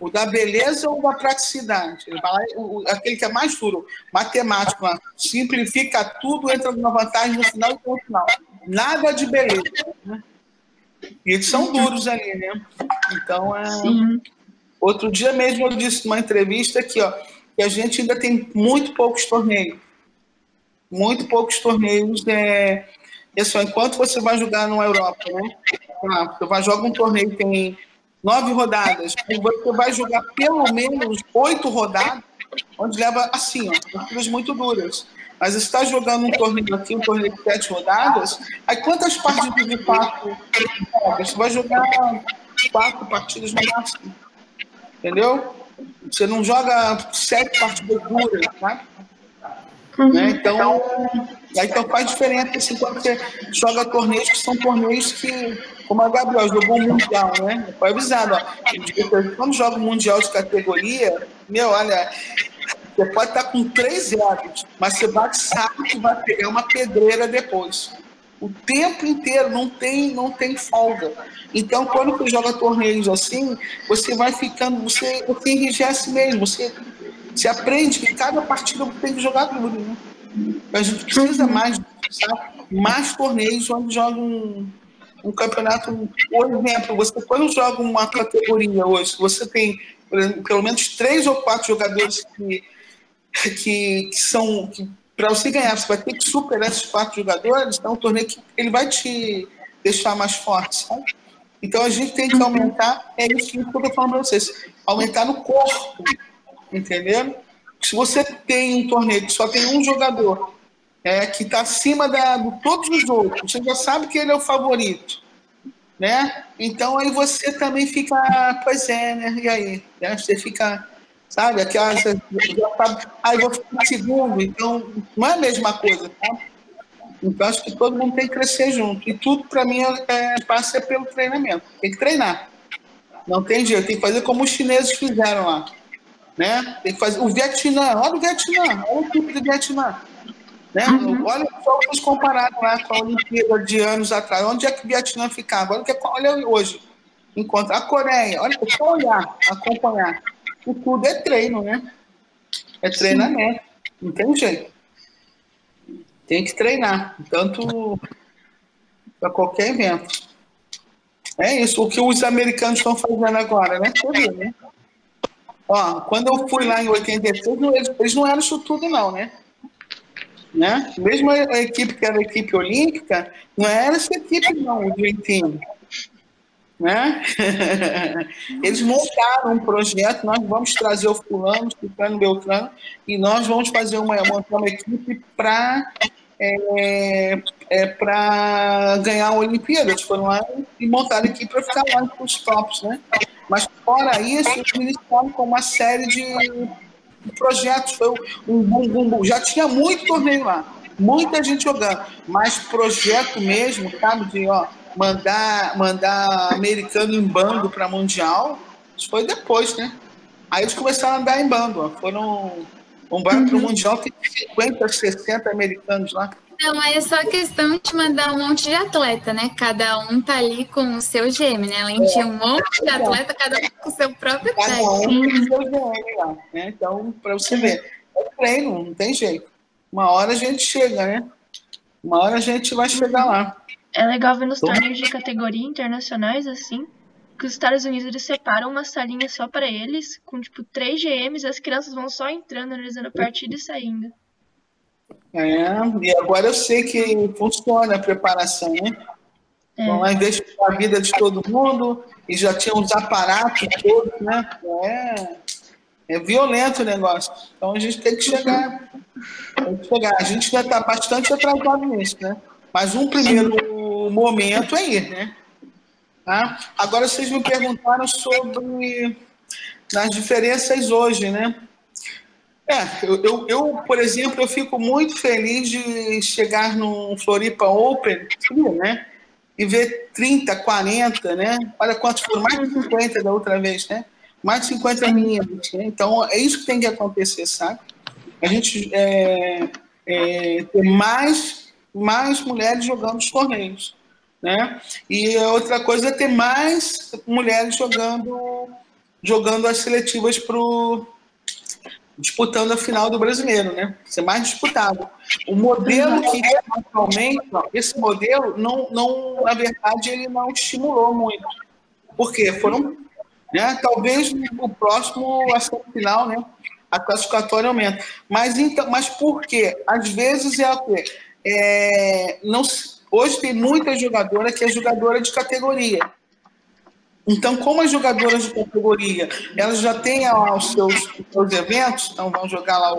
O da beleza ou da praticidade? Ele vai lá, aquele que é mais duro, matemático, lá, simplifica tudo, entra numa vantagem no final e no final. Nada de beleza, né? E eles são duros ali, né? Então, Sim. Outro dia mesmo eu disse numa entrevista que a gente ainda tem muito poucos torneios. Muito poucos torneios. Enquanto você vai jogar na Europa, né? Você vai jogar um torneio que tem 9 rodadas, e você vai jogar pelo menos 8 rodadas, onde leva assim, partidas muito duras. Mas você está jogando um torneio aqui, um torneio de 7 rodadas, aí quantas partidas de fato você vai jogar 4 partidas no máximo? Entendeu? Você não joga 7 partidas duras, tá? Né? Então faz diferença assim, quando você joga torneios que são torneios que, como a Gabriel jogou o Mundial, né? Foi avisado, quando joga o Mundial de categoria, olha, você pode estar com 3 erros, mas você sabe que vai pegar uma pedreira depois. O tempo inteiro, não tem folga. Então, quando você joga torneios assim, você vai ficando, você enrijece mesmo, você aprende que cada partida você tem que jogar duro, né? A gente precisa mais torneios onde joga um campeonato. Por exemplo, você quando joga uma categoria hoje, você tem pelo menos 3 ou 4 jogadores que são... Para você ganhar, você vai ter que superar esses 4 jogadores, então é um torneio que ele vai te deixar mais forte, sabe? Então a gente tem que aumentar, é isso que eu estou falando para vocês, aumentar no corpo, entendeu? Se você tem um torneio que só tem um jogador que está acima de todos os outros, você já sabe que ele é o favorito, né? Então aí você também fica, pois é, né? E aí? Né? Você fica... Sabe, eu vou ficar segundo, então não é a mesma coisa, tá? Então acho que todo mundo tem que crescer junto. E tudo, para mim, passa pelo treinamento. Tem que treinar. Não tem jeito, tem que fazer como os chineses fizeram lá. Né? Tem que fazer. O Vietnã, olha o Vietnã, olha o tipo de Vietnã. Né? Olha só o que eles compararam lá com a Olimpíada de anos atrás. Onde é que o Vietnã ficava? Olha hoje. Enquanto a Coreia, olha, é só olhar, acompanhar. E tudo é treino, né? É treinamento. Não tem jeito. Tem que treinar. Tanto para qualquer evento. É isso. O que os americanos estão fazendo agora, né? Tudo, né? Quando eu fui lá em 86, eles não eram isso tudo, não, né? Mesmo a equipe que era a equipe olímpica, não era essa equipe, não, o Dream Team. Né? Eles montaram um projeto, nós vamos trazer o fulano, ciclano, beltrano, e nós vamos fazer montar uma equipe para ganhar a Olimpíada. Eles foram lá e montaram a equipe para ficar lá com os tops, né? Mas fora isso, eles iniciaram com uma série de projetos, foi um bum. Já tinha muito torneio lá, muita gente jogando, mas projeto mesmo, sabe, de mandar americano em bando para mundial, isso foi depois, né? Aí eles começaram a andar em bando, foram Vai para o Mundial, tem 50, 60 americanos lá. Não, é só questão de mandar um monte de atleta, né? Cada um tá ali com o seu gêmeo, né? Além de um monte de atleta, cada um com o seu próprio Cada técnico. um com o seu gêmeo lá, né? Então, para você ver, é treino, não tem jeito. Uma hora a gente chega, né? Uma hora a gente vai chegar lá. É legal ver nos torneios de categoria internacionais, assim, que os Estados Unidos eles separam uma salinha só para eles, com tipo 3 GMs, e as crianças vão só entrando, analisando a partida e saindo. E agora eu sei que funciona a preparação, né? Então, lá investir a vida de todo mundo e já tinha os aparatos todos, né? É violento o negócio. Então a gente tem que chegar. A gente já está bastante atrasado nisso, né? Mas um primeiro momento é ir, né? Tá? Agora vocês me perguntaram sobre as diferenças hoje, né? Eu, por exemplo, eu fico muito feliz de chegar no Floripa Open, né? E ver 30, 40, né? Olha quantos foram, mais de 50 da outra vez, né? Mais de 50 meninas, né? Então, é isso que tem que acontecer, sabe? A gente ter mais mulheres jogando os torneios, né? E a outra coisa é ter mais mulheres jogando as seletivas disputando a final do brasileiro, né? Ser mais disputado. O modelo que é atualmente, esse modelo, não, na verdade, ele não estimulou muito. Por quê? Foram, né? Talvez o próximo, a final, né? A classificatória aumenta. Mas por quê? Às vezes hoje tem muita jogadora que é jogadora de categoria. Então, como as jogadoras de categoria, elas já têm os seus eventos, então vão jogar lá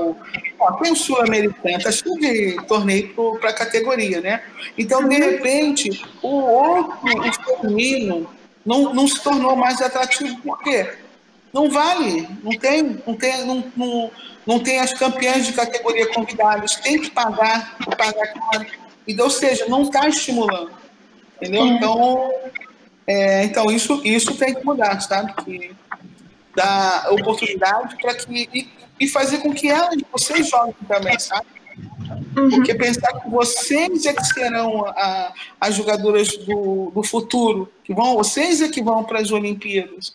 tem o Sul-Americano, está cheio de torneio para a categoria, né? Então, de repente, o feminino não se tornou mais atrativo, por quê? Não vale, não tem as campeãs de categoria convidadas, tem que pagar caro. Então, ou seja, não está estimulando, entendeu? Então isso tem que mudar, sabe? Que dá oportunidade para e fazer com que vocês joguem também, sabe? Porque pensar que vocês é que serão as jogadoras do futuro, vocês é que vão para as Olimpíadas.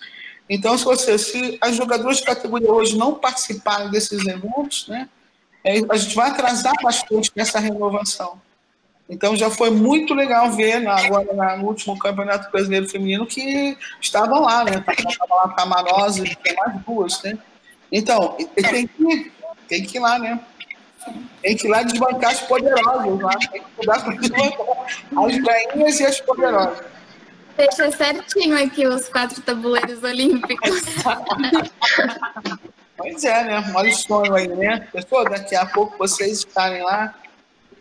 Então, se as jogadoras de categoria hoje não participarem desses eventos, né, a gente vai atrasar bastante nessa renovação. Então, já foi muito legal ver agora no último Campeonato Brasileiro Feminino que estavam lá, né? Estava lá a Camarosa e tem mais duas, né? Então, tem que ir lá, né? Tem que ir lá desbancar as poderosas lá. Tem que mudar para desbancar as rainhas e as poderosas. Deixa certinho aqui os 4 tabuleiros olímpicos. Pois é, né? Olha o sonho aí, né? Pessoal, daqui a pouco vocês estarem lá,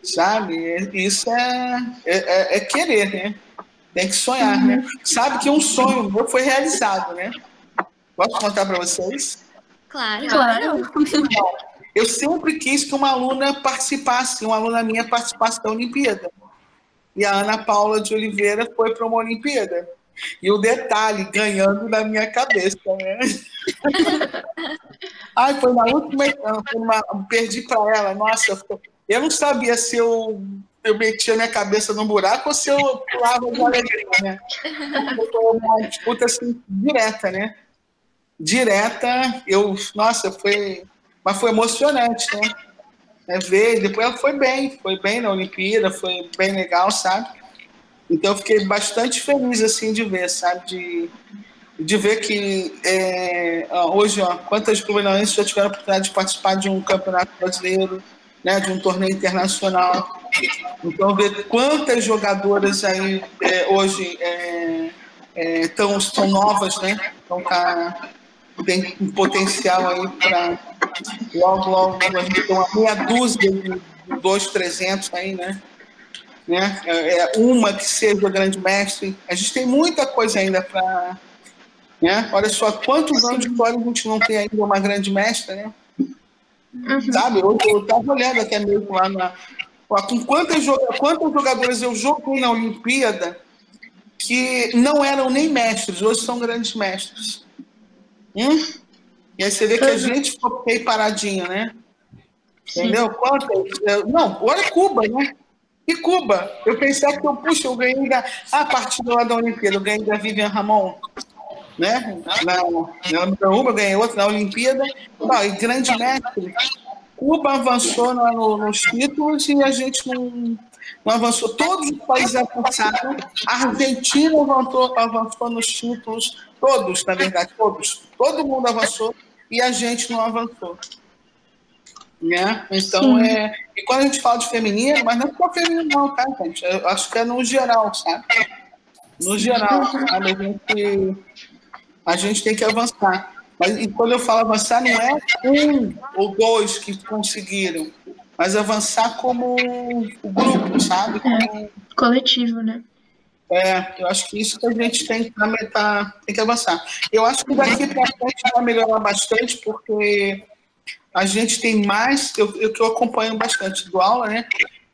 sabe? Isso é querer, né? Tem que sonhar, né? Sabe que um sonho meu foi realizado, né? Posso contar para vocês? Claro. Eu sempre quis que uma aluna minha participasse da Olimpíada. E a Ana Paula de Oliveira foi para uma Olimpíada. E o detalhe, ganhando na minha cabeça, né? Foi na última, perdi para ela. Nossa, eu não sabia se eu metia minha cabeça no buraco ou se eu pulava de alegria, né? Foi uma disputa assim, direta, né? Mas foi emocionante, né? Ver, depois ela foi bem na Olimpíada, foi bem legal, sabe? Então eu fiquei bastante feliz, assim, de ver, sabe? De ver que hoje, quantas blumenauenses já tiveram a oportunidade de participar de um campeonato brasileiro, né, de um torneio internacional. Então, ver quantas jogadoras aí hoje são novas, né? Então, tem um potencial aí para logo a gente ter uma meia dúzia de 200-300 aí, né? Uma que seja o grande mestre. A gente tem muita coisa ainda para... Né? Olha só, quantos anos de história a gente não tem ainda uma grande mestra, né? Sabe? Eu estava olhando até mesmo lá com quantas jogadoras eu joguei na Olimpíada que não eram nem mestres, hoje são grandes mestres. E aí você vê que a gente ficou meio paradinho, né? Entendeu? Não, olha Cuba, né? E Cuba, eu pensei que eu ganhei a partida lá da Olimpíada, eu ganhei da Vivian Ramon, né? Na Cuba, eu ganhei outra na Olimpíada, e grande mestre. Cuba avançou nos títulos e a gente não avançou. Todos os países avançaram. A Argentina avançou nos títulos, todos, na verdade, todos. Todo mundo avançou e a gente não avançou. Né? Então, e quando a gente fala de feminino, mas não é só feminino não, tá, gente? Eu acho que é no geral, sabe? No geral, sabe? A gente tem que avançar. Mas e quando eu falo avançar, não é 1 ou 2 que conseguiram, mas avançar como o grupo, sabe? Como... coletivo, né? Eu acho que isso que a gente tem que avançar. Eu acho que daqui para frente vai melhorar bastante, porque a gente tem mais, que eu acompanho bastante do aula, né?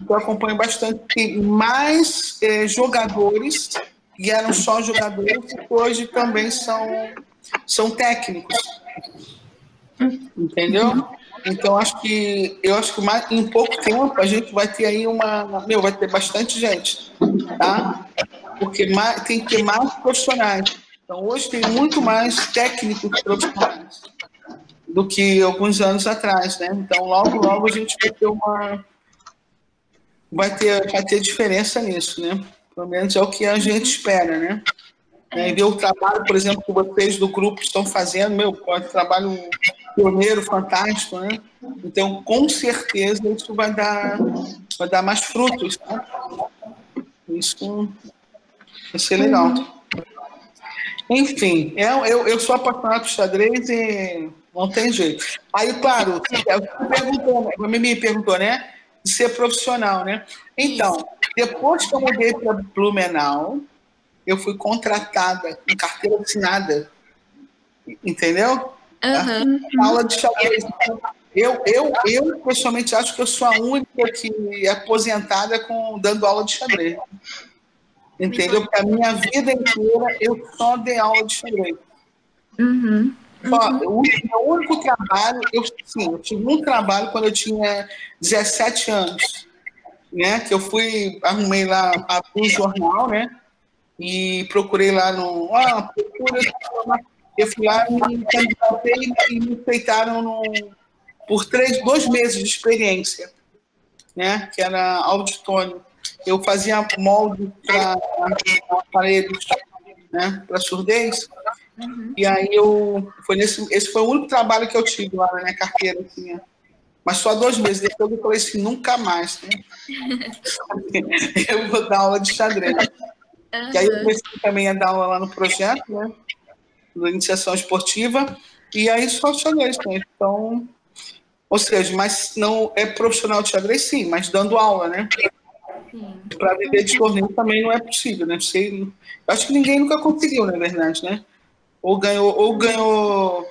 Eu acompanho bastante, tem mais jogadores, que eram só jogadores, e hoje também são técnicos. Entendeu? Então, eu acho que em pouco tempo a gente vai ter aí vai ter bastante gente, tá? Porque tem que ter mais profissionais. Então, hoje tem muito mais técnicos profissionais do que alguns anos atrás, né? Então, logo a gente vai ter diferença nisso, né? Pelo menos é o que a gente espera, né? E ver o trabalho, por exemplo, que vocês do grupo estão fazendo, trabalho pioneiro, fantástico, né? Então, com certeza, isso vai dar mais frutos, né? Isso vai ser legal. Enfim, eu sou apaixonado por xadrez e não tem jeito. Aí, claro, você me perguntou, né? De ser profissional, né? Então, depois que eu mudei para Blumenau, eu fui contratada com carteira assinada. Entendeu? Aula de xadrez. Eu, pessoalmente, acho que eu sou a única que é aposentada dando aula de xadrez. Entendeu? Porque a minha vida inteira eu só dei aula de xadrez. O meu único trabalho, eu tive um trabalho quando eu tinha 17 anos, né? Que eu arrumei lá, abri um jornal, né? E procurei lá eu fui lá e me candidatei e me aceitaram por 2 meses de experiência, né? Que era auditório. Eu fazia molde para aparelhos, né? Para surdez. E aí esse foi o único trabalho que eu tive lá na minha carteira, assim, mas só 2 meses. Depois eu falei assim, nunca mais, né? Eu vou dar aula de xadrez. E aí eu comecei também a dar aula lá no projeto, né? Da iniciação esportiva, e aí só xadrez, né? Então, ou seja, mas não é profissional de xadrez, sim, mas dando aula, né? Para viver de torneio também não é possível, né? Eu acho que ninguém nunca conseguiu, na verdade, né? Ou ganhou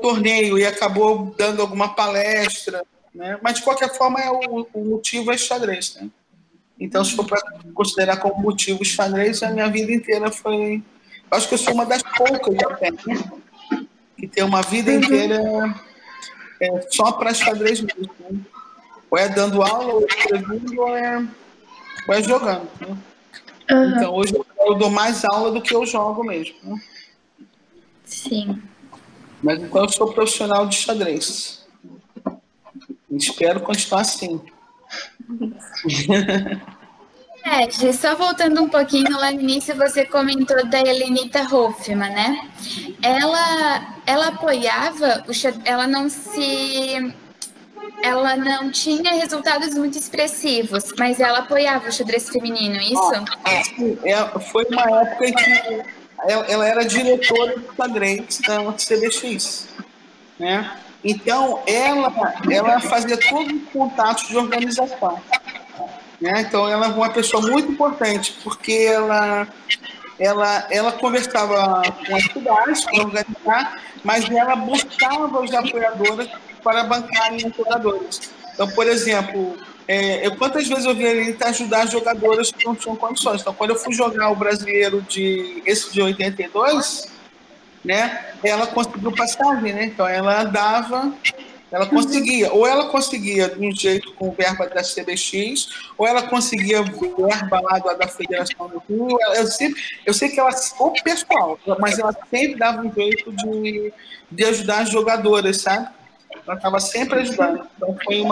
torneio e acabou dando alguma palestra, né? Mas de qualquer forma o motivo é xadrez, né? Então, se for para considerar como motivo xadrez, a minha vida inteira foi... Acho que eu sou uma das poucas até, né? Que tem uma vida inteira só para xadrez mesmo, né? Ou é dando aula, ou escrevendo, ou é jogando, né? Então, hoje eu dou mais aula do que eu jogo mesmo, né? Sim. Mas então eu sou profissional de xadrez. Espero continuar assim. Só voltando um pouquinho, lá no início você comentou da Helenita Hoffmann, né? Ela apoiava ela não tinha resultados muito expressivos, mas ela apoiava o xadrez feminino, isso? Foi uma época em que ela era diretora do xadrez da CBX, né? Então, ela fazia todos os contatos de organização. Né? Então, ela é uma pessoa muito importante, porque ela conversava com as cidades para organizar, mas ela buscava os apoiadores para bancarem os jogadores. Então, por exemplo, quantas vezes eu vi ele ajudar jogadoras que não tinham condições. Então, quando eu fui jogar o brasileiro esse de 82, né, ela conseguiu passagem, né? Então, ela dava Ela conseguia, ou ela conseguia de um jeito com verba da CBX, ou ela conseguia verba lá da Federação do Rio. Eu sei que ela, o pessoal, mas ela sempre dava um jeito de ajudar as jogadoras, sabe? Ela estava sempre ajudando. Então foi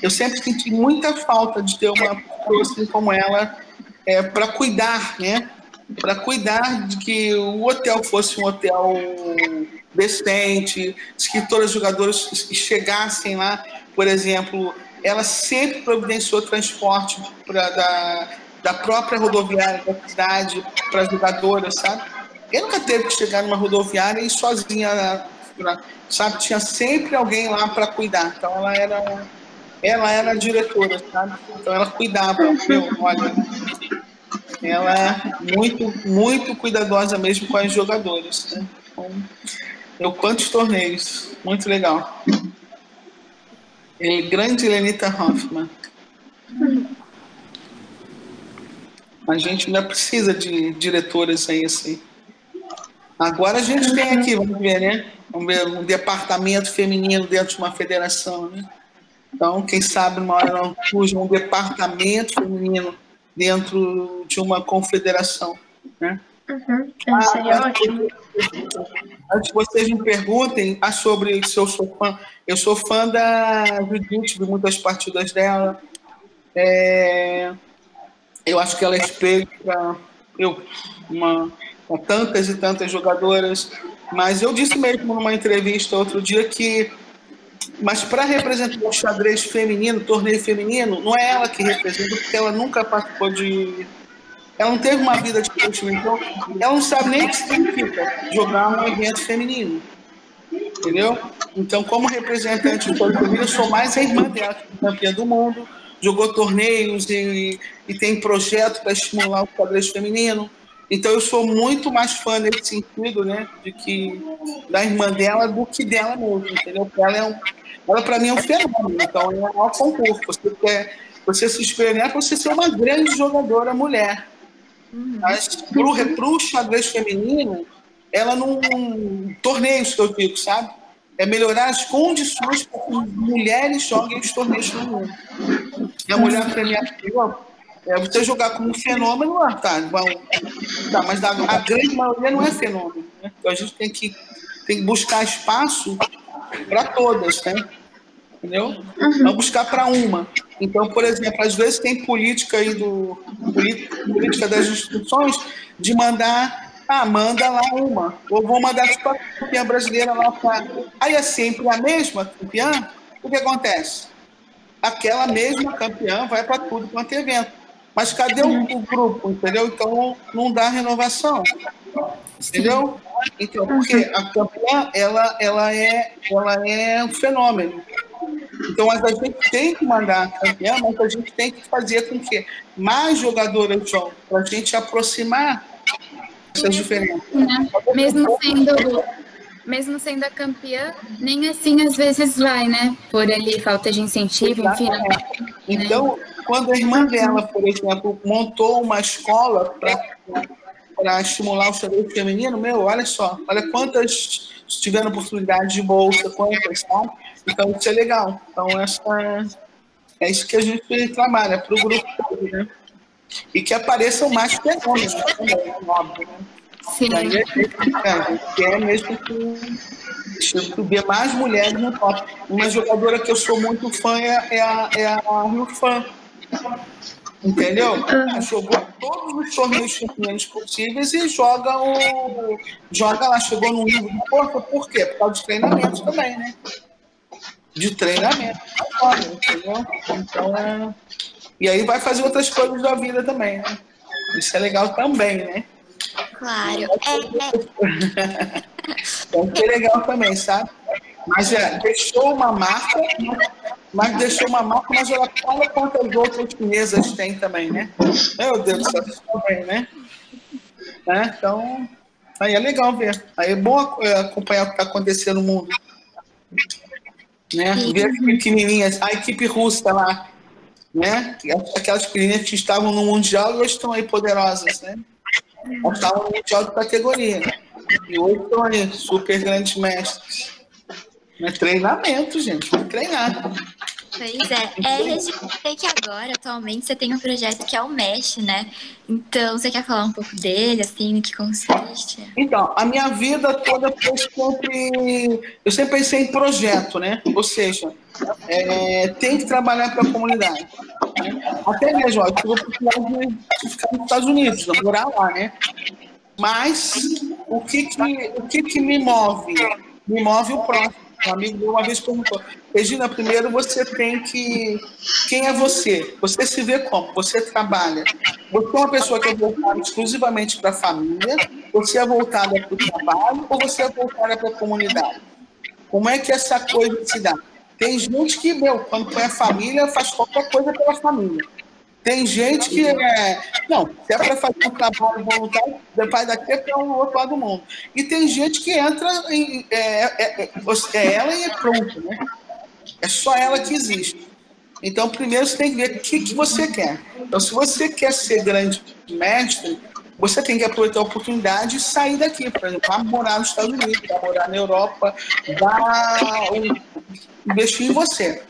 eu sempre senti muita falta de ter uma pessoa assim como ela para cuidar, né? Para cuidar de que o hotel fosse um hotel decente, que todos os jogadores chegassem lá. Por exemplo, ela sempre providenciou transporte da própria rodoviária da cidade para as jogadoras, sabe? Eu nunca teve que chegar numa rodoviária e ir sozinha, sabe? Tinha sempre alguém lá para cuidar. Então ela era a diretora, sabe? Então ela cuidava. Olha, ela é muito, muito cuidadosa mesmo com as jogadoras, né? Então, quantos torneios, muito legal. Grande Helenita Hoffmann. A gente ainda precisa de diretoras aí assim. Agora a gente tem aqui, vamos ver, né? Vamos ver um departamento feminino dentro de uma federação, né? Então, quem sabe uma hora não surge um departamento feminino dentro de uma confederação, né? Seria ótimo. Antes que vocês me perguntem sobre se eu sou fã. Eu sou fã da Judith, vi muitas partidas dela. Eu acho que ela é espelho para tantas e tantas jogadoras. Mas eu disse mesmo numa entrevista outro dia que mas para representar o xadrez feminino, torneio feminino, não é ela que representa, porque ela nunca participou ela não teve uma vida de coaching, então ela não sabe nem o que significa jogar um evento feminino. Entendeu? Então, como representante do torneio feminino, eu sou mais a irmã dela, que é campeã do mundo, jogou torneios e tem projeto para estimular o xadrez feminino. Então, eu sou muito mais fã nesse sentido, né, da irmã dela do que dela mesmo, entendeu? Ela para mim, é um fenômeno. Então, é um maior concurso. Você se espelhar para você ser uma grande jogadora mulher. Mas para o xadrez feminino, ela não... Torneios que eu digo, sabe? É melhorar as condições para que as mulheres joguem os torneios femininos. E a mulher premiativa... você jogar como um fenômeno, mas a grande maioria não é fenômeno, né? Então a gente tem que buscar espaço para todas, né? Entendeu? Não buscar para uma. Então, por exemplo, às vezes tem política aí política das instituições de mandar, manda lá uma, ou vou mandar a campeã brasileira lá para... Aí é sempre a mesma campeã, o que acontece? Aquela mesma campeã vai para tudo quanto é evento. Mas cadê o grupo, entendeu? Então, não dá renovação, entendeu? Então, porque a campeã, ela é um fenômeno. Então, a gente tem que mandar a campeã, mas a gente tem que fazer com que mais jogadoras jogam, para a gente aproximar essas diferenças. Mesmo sendo a campeã, nem assim às vezes vai, né? Por ali, falta de incentivo, enfim. Então, quando a irmã dela, por exemplo, montou uma escola para estimular o xadrez feminino, olha só, olha quantas tiveram oportunidade de bolsa, quantas, sabe? Então, isso é legal. Então, é isso que a gente trabalha para o grupo todo, né? E que apareçam mais fenômenos também, óbvio, né? Sim. A gente quer mesmo que ver mais mulheres no top. Uma jogadora que eu sou muito fã é a Rio Fã. Entendeu? Ela jogou todos os torneios femininos possíveis e joga lá. Chegou no nível de força. Por quê? Por causa de treinamento também, né? De treinamento. Entendeu? Então, e aí vai fazer outras coisas da vida também, né? Isso é legal também, né? Claro. Então, que legal também, sabe? Mas deixou uma marca, mas olha quantas outras chinesas tem também, né? Meu Deus do céu, também, né? Então, aí é legal ver. Aí é bom acompanhar o que está acontecendo no mundo. Né? Ver as pequenininhas, a equipe russa lá, né? Aquelas pequenininhas que estavam no Mundial e hoje estão aí poderosas, né? Elas estavam no Mundial de categoria. E hoje estão aí, super grandes mestres. É treinamento, gente. Tem que treinar. Pois é. Regi, sei que agora, atualmente, você tem um projeto que é o Mesh, né? Então, você quer falar um pouco dele, assim, no que consiste? Então, a minha vida toda foi sempre... Eu sempre pensei em projeto, né? Ou seja, tem que trabalhar para a comunidade. Né? Até mesmo, eu tive a oportunidade de ficar nos Estados Unidos, de morar lá, né? Mas o que me move? Me move o próximo. Um amigo meu uma vez perguntou: Regina, primeiro você tem que... Quem é você? Você se vê como? Você trabalha. Você é uma pessoa que é voltada exclusivamente para a família? Você é voltada para o trabalho? Ou você é voltada para a comunidade? Como é que essa coisa se dá? Tem gente que, quando põe a família, faz qualquer coisa pela família. Tem gente que não, se é para fazer um trabalho voluntário, faz daqui para o outro lado do mundo. E tem gente que entra, ela e é pronto, né? É só ela que existe. Então, primeiro você tem que ver o que você quer. Então, se você quer ser grande mestre, você tem que aproveitar a oportunidade e sair daqui. Por exemplo, vai morar nos Estados Unidos, vai morar na Europa, vai investir em você.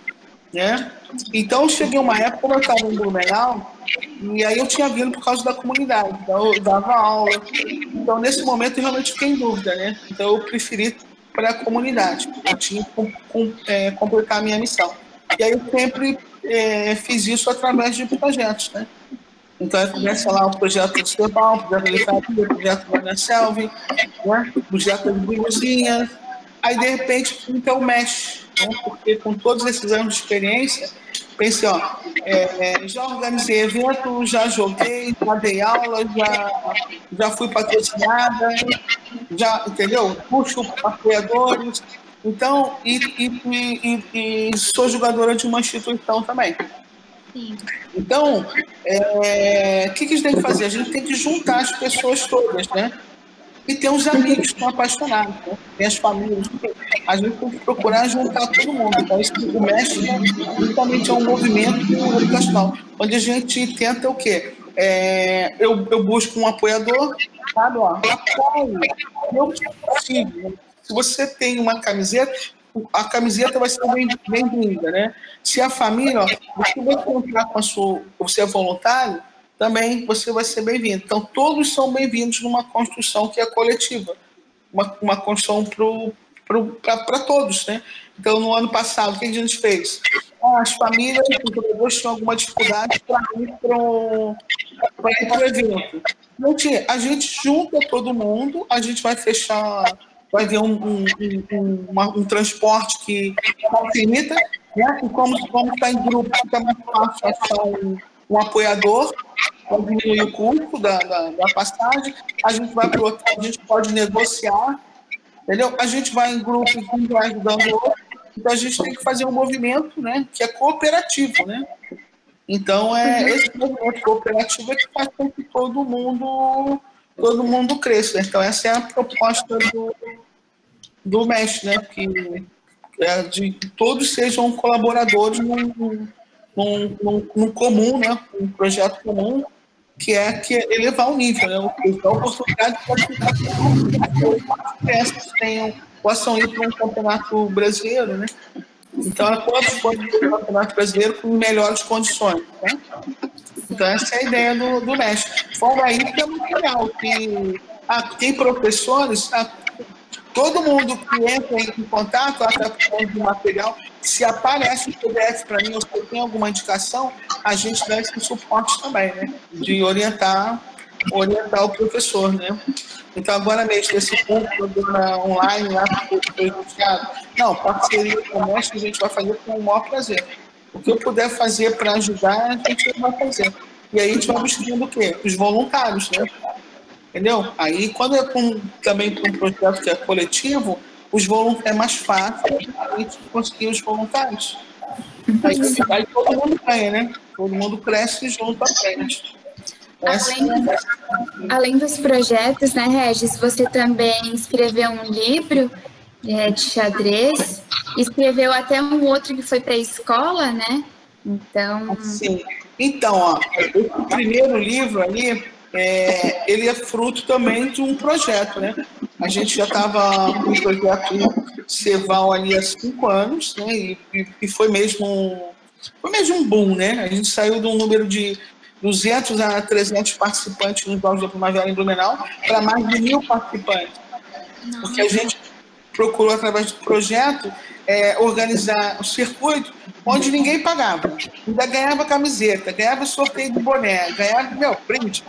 Né? Então, eu cheguei uma época, quando eu estava em Blumenau, e aí eu tinha vindo por causa da comunidade, então eu dava aula. Então, nesse momento, eu realmente fiquei em dúvida, né? Então, eu preferi para a comunidade. Eu tinha que completar a minha missão. E aí, eu sempre fiz isso através de projetos, né? Então, eu comecei lá o projeto do Cebal, o projeto da Literatura, o projeto da Ana Selvi, né? O projeto das Bigozinhas. Aí, de repente, então, mexe. Né? Porque com todos esses anos de experiência, pensei, já organizei eventos, já joguei, já dei aula, já fui patrocinada, já, entendeu? Puxo apoiadores. Então, e sou jogadora de uma instituição também. Sim. Então, o que a gente tem que fazer? A gente tem que juntar as pessoas todas, né? E tem os amigos que estão apaixonados, né? Tem as famílias. A gente tem que procurar juntar todo mundo. Então, o MESH justamente é um movimento educacional, onde a gente tenta o quê? Eu busco um apoiador, sabe? Apoio. Eu consigo. Se você tem uma camiseta, a camiseta vai ser bem-vinda, né? Se a família, você vai contar com você é voluntário, também você vai ser bem-vindo. Então, todos são bem-vindos numa construção que é coletiva, uma construção para todos, né? Então, no ano passado, o que a gente fez? As famílias, os trabalhadores tinham alguma dificuldade para ir para o evento. A gente junta todo mundo, a gente vai fechar, vai ver um transporte que facilita, né? E como está em grupo, fica mais fácil achar um apoiador, para diminuir o custo da passagem, a gente vai para o hotel, a gente pode negociar, entendeu? A gente vai em grupos, um vai ajudando o outro, então a gente tem que fazer um movimento, né, que é cooperativo, né? Então, esse movimento cooperativo é que faz com que todo mundo cresça. Então, essa é a proposta do MESH, né, que de que todos sejam colaboradores num comum, né, um projeto comum, que é elevar o nível, né, a oportunidade para que as crianças possam ir para um campeonato brasileiro, né? Então, ela pode ir para o campeonato brasileiro com melhores condições, né? Então, essa é a ideia do MESH. Fora aí, que é muito legal, que tem professores, todo mundo que entra em contato, através do material, se aparece o PDF para mim, ou se tem alguma indicação, a gente dá esse suporte também, né? De orientar o professor, né? Então, agora mesmo, esse curso online lá, que foi iniciado, não, parceria com o MESH, a gente vai fazer com o maior prazer. O que eu puder fazer para ajudar, a gente vai fazer. E aí a gente vai buscando o quê? Os voluntários, né? Entendeu? Aí, quando também para um projeto que é coletivo, é mais fácil a gente conseguir os voluntários. Aí todo mundo ganha, né? Todo mundo cresce junto à frente. Além dos projetos, né, Regis, você também escreveu um livro de xadrez, escreveu até um outro que foi para a escola, né? Então... Sim. Então, o primeiro livro ali, ele é fruto também de um projeto, né? A gente já estava com o projeto Ceval ali há 5 anos, né? E foi mesmo um boom, né? A gente saiu de um número de 200 a 300 participantes nos Jogos da Primavera em Blumenau para mais de 1.000 participantes. Porque a gente procurou, através do projeto, organizar um circuito onde ninguém pagava. Ainda ganhava camiseta, ganhava sorteio de boné, ganhava, brinde,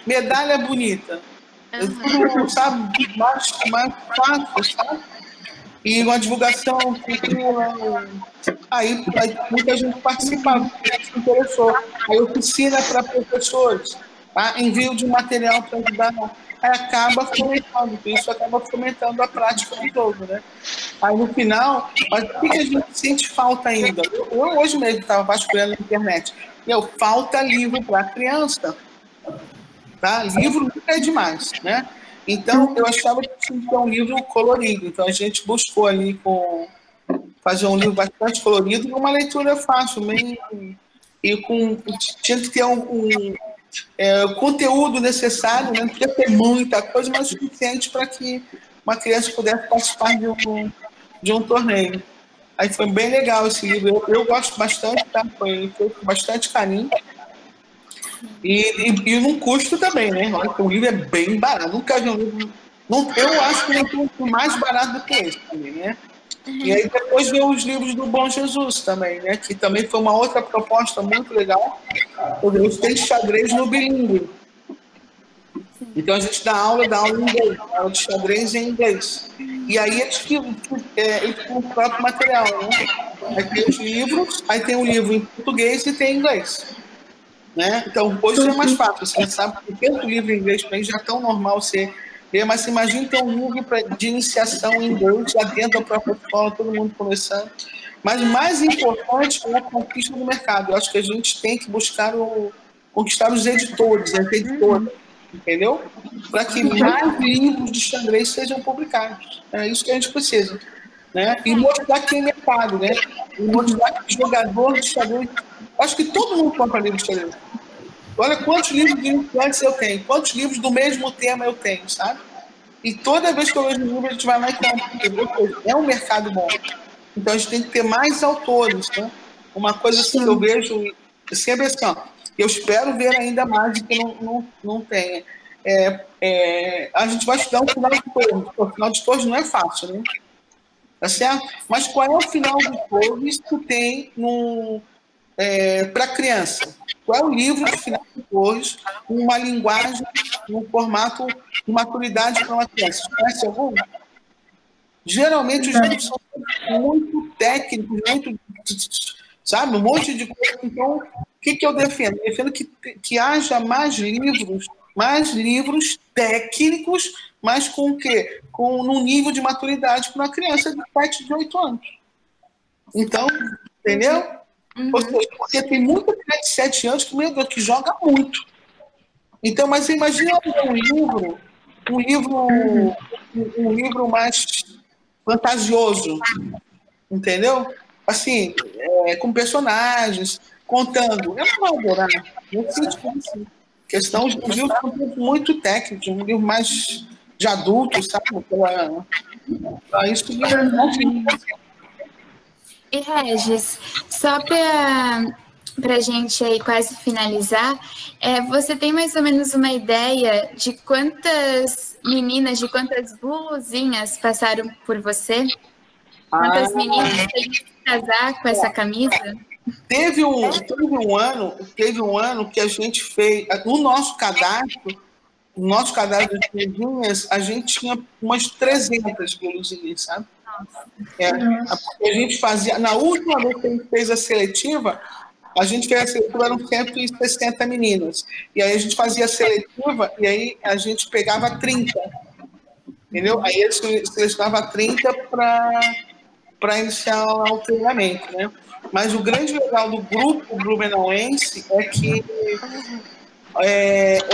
medalha bonita. Tudo, sabe, mais fácil, sabe? E uma divulgação, aí muita gente participava, se interessou. Aí oficina para professores, tá? Envio de material para ajudar, aí acaba fomentando, isso acaba fomentando a prática do jogo, né? Aí no final, mas o que a gente sente falta ainda? Eu hoje mesmo estava vasculhando na internet, falta livro para criança, tá? Livro nunca é demais, né? Então, eu achava que tinha que ter um livro colorido. Então, a gente buscou ali fazer um livro bastante colorido e uma leitura fácil. Tinha que ter o conteúdo necessário, né? Não podia ter muita coisa, mas o suficiente para que uma criança pudesse participar de um torneio. Aí foi bem legal esse livro. Eu gosto bastante, tá? Foi com bastante carinho. E num custo também, né? Olha, o livro é bem barato. Nunca vi um livro. Eu acho que não tem um mais barato do que esse também, né? E aí depois veio os livros do Bom Jesus também, né? Que também foi uma outra proposta muito legal. Eles têm xadrez no bilíngue. Então a gente dá aula em inglês, aula de xadrez em inglês. E aí eles têm o próprio material, né? Aí tem os livros, aí tem um livro em português e tem em inglês. Né? Então, hoje é mais fácil, você sabe que tanto livro em inglês para já é tão normal você ler, mas você imagina ter um livro de iniciação em inglês, já dentro da própria escola, todo mundo começando. Mas o mais importante é a conquista do mercado. Eu acho que a gente tem que buscar conquistar os editores, as editoras, entendeu? Para que mais livros de xadrez sejam publicados. É isso que a gente precisa. Né? E mostrar que tem mercado, né? E mostrar que jogador de xadrez. Acho que todo mundo compra livro de xadrez. Olha quantos livros de iniciantes eu tenho, quantos livros do mesmo tema eu tenho, sabe? E toda vez que eu vejo um livro, a gente vai lá e compra. É um mercado bom. Então a gente tem que ter mais autores, né? Uma coisa assim que eu vejo sempre assim, ó, eu espero ver ainda mais do que não tenha. A gente vai estudar o final de torno. O final de torno não é fácil, né? Tá certo? Mas qual é o final de torno? Isso que tem para criança. Qual é o livro de final de torres, uma linguagem, um formato de maturidade para uma criança? Você conhece algum? Geralmente os livros são muito técnicos, muito, sabe, um monte de coisa. Então, o que eu defendo? Eu defendo que haja mais livros técnicos, mas com o quê? Num nível de maturidade para uma criança de 7, de 8 anos. Então, entendeu? Ou seja, porque tem muita criança de 7 anos que, meu Deus, que joga muito. Então, mas você imagina um livro mais fantasioso, entendeu? Assim, com personagens, contando. Eu não vou adorar. Não sentido assim. Questão de livros são muito técnicos, um livro mais de adulto, sabe? Para isso que E Regis, só para a gente aí quase finalizar, você tem mais ou menos uma ideia de quantas meninas, de quantas blusinhas passaram por você? Quantas meninas têm que casar com essa camisa? Teve um ano que a gente fez, no nosso cadastro de blusinhas, a gente tinha umas 300 blusinhas, sabe? A gente fazia, na última vez que a gente fez a seletiva, eram 160 meninas. E aí a gente fazia a seletiva e aí a gente pegava 30. Entendeu? Aí eles selecionavam 30 para iniciar o treinamento, né? Mas o grande legal do grupo blumenauense é que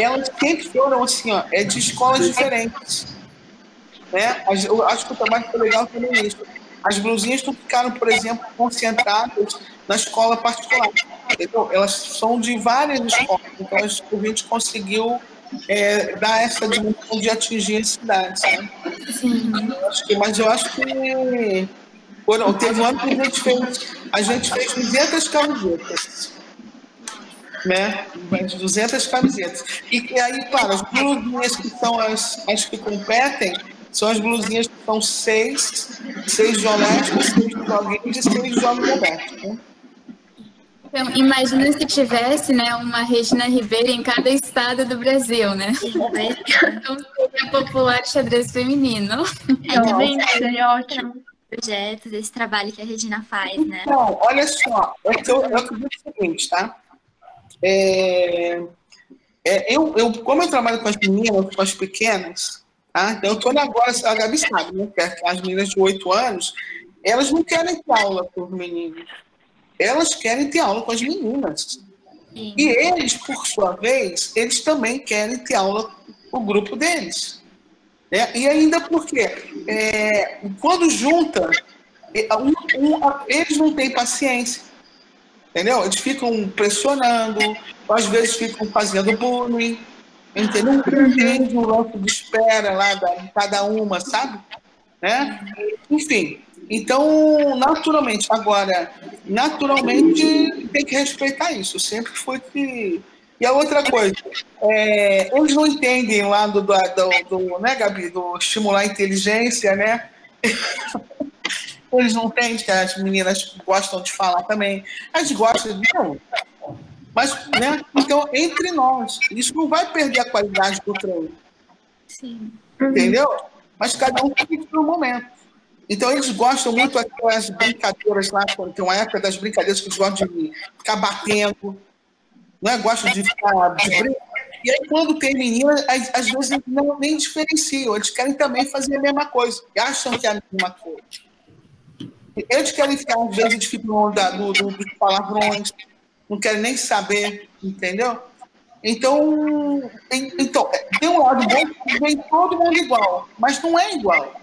elas sempre foram assim, ó, de escolas diferentes. Né? Eu acho que o trabalho foi legal também isso. As blusinhas não ficaram, por exemplo, concentradas na escola particular. Entendeu? Elas são de várias escolas, então a gente conseguiu dar essa dimensão de atingir a cidade, sabe? Sim. Mas eu acho que teve um ano que a gente fez 200 camisetas, né? 200 camisetas. E aí, claro, as blusinhas que são as que competem são as blusinhas que são 6 de honestos, 6 de joguinhos e 6 de jogos abertos, né? Então, imagina se tivesse, né, uma Regina Ribeiro em cada estado do Brasil, né? Então, seria popular xadrez feminino. Realmente, seria ótimo. Projetos, esse trabalho que a Regina faz, né? Então, olha só, eu acredito o seguinte, tá? Como eu trabalho com as meninas, com as pequenas, tá? Então eu estou agora, a Gabi sabe, né? Que as meninas de 8 anos, elas não querem ter aula com os meninos. Elas querem ter aula com as meninas. Sim. E eles, por sua vez, eles também querem ter aula com o grupo deles. Né? E ainda porque, quando junta, eles não têm paciência. Entendeu? Eles ficam pressionando, às vezes ficam fazendo bullying, entendeu? Não entende o lance de espera lá de cada uma, sabe? Né? Enfim. Então, naturalmente tem que respeitar isso. Sempre foi que... E a outra coisa, eles não entendem lá né, Gabi, do estimular a inteligência, né? Eles não entendem que as meninas gostam de falar também. Elas gostam de... Não. Mas, né? Então, entre nós, isso não vai perder a qualidade do treino. Sim. Entendeu? Mas cada um tem no momento. Então, eles gostam muito daquelas brincadeiras lá, tem uma época das brincadeiras que eles gostam de ficar batendo, não é? Gostam de ficar... E aí, quando tem menina, às vezes nem diferenciam, eles querem também fazer a mesma coisa, acham que é a mesma coisa. Eles querem ficar, às vezes, ficam dos palavrões, não querem nem saber, entendeu? Então, tem um lado bom que vem todo mundo igual, mas não é igual.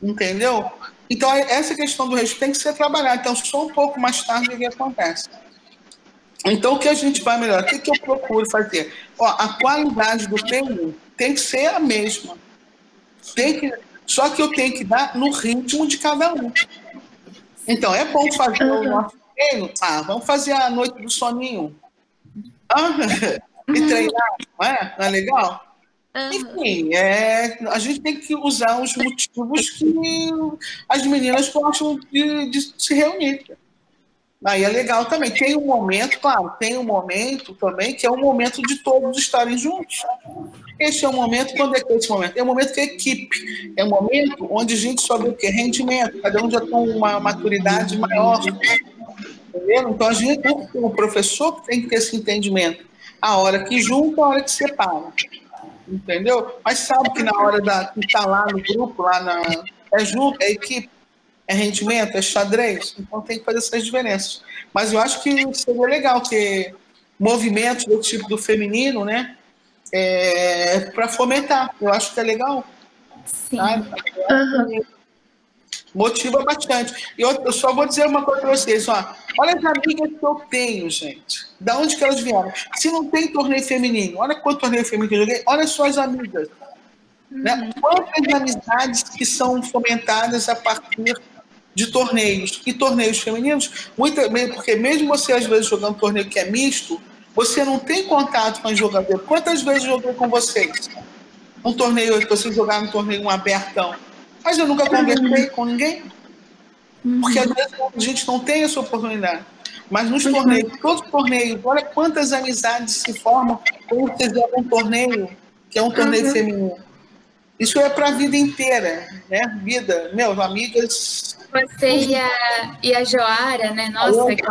Entendeu? Então, essa questão do respeito tem que ser trabalhada. Então, só um pouco mais tarde o que acontece. Então, o que a gente vai melhorar? O que eu procuro fazer? A qualidade do treino tem que ser a mesma. Só que eu tenho que dar no ritmo de cada um. Então, é bom fazer o nosso treino. Vamos fazer a noite do soninho. E treinar, não é legal? Enfim, a gente tem que usar os motivos que as meninas gostam de se reunir. Aí é legal também. Tem um momento também que é o momento de todos estarem juntos. Esse é o momento, quando é que é esse momento? É o momento que é equipe. É o momento onde a gente sobe o quê? Rendimento. Cada um já tem uma maturidade maior. Entendeu? Então, o professor tem que ter esse entendimento. A hora que junta, a hora que separa. Entendeu? Mas sabe que na hora que está lá no grupo, é junto, é equipe, é rendimento, é xadrez, então tem que fazer essas diferenças. Mas eu acho que seria legal ter movimentos do tipo do feminino, né? Para fomentar. Eu acho que é legal. Sim. Motiva bastante. E eu só vou dizer uma coisa para vocês. Olha as amigas que eu tenho, gente. Da onde que elas vieram? Se não tem torneio feminino, olha quanto torneio feminino que eu joguei, olha só as amigas. Né? Quantas amizades que são fomentadas a partir de torneios. E torneios femininos, porque mesmo você, às vezes, jogando um torneio que é misto, você não tem contato com os jogadores. Quantas vezes eu joguei com vocês? Um torneio, que vocês jogaram um torneio abertão. Mas eu nunca conversei com ninguém. Porque às vezes a gente não tem essa oportunidade. Mas nos torneios, todos os torneios, olha quantas amizades se formam quando você joga um torneio, que é um torneio feminino. Isso é para a vida inteira, né? Vida, meus amigas. Você e a Joara, né? Nossa, que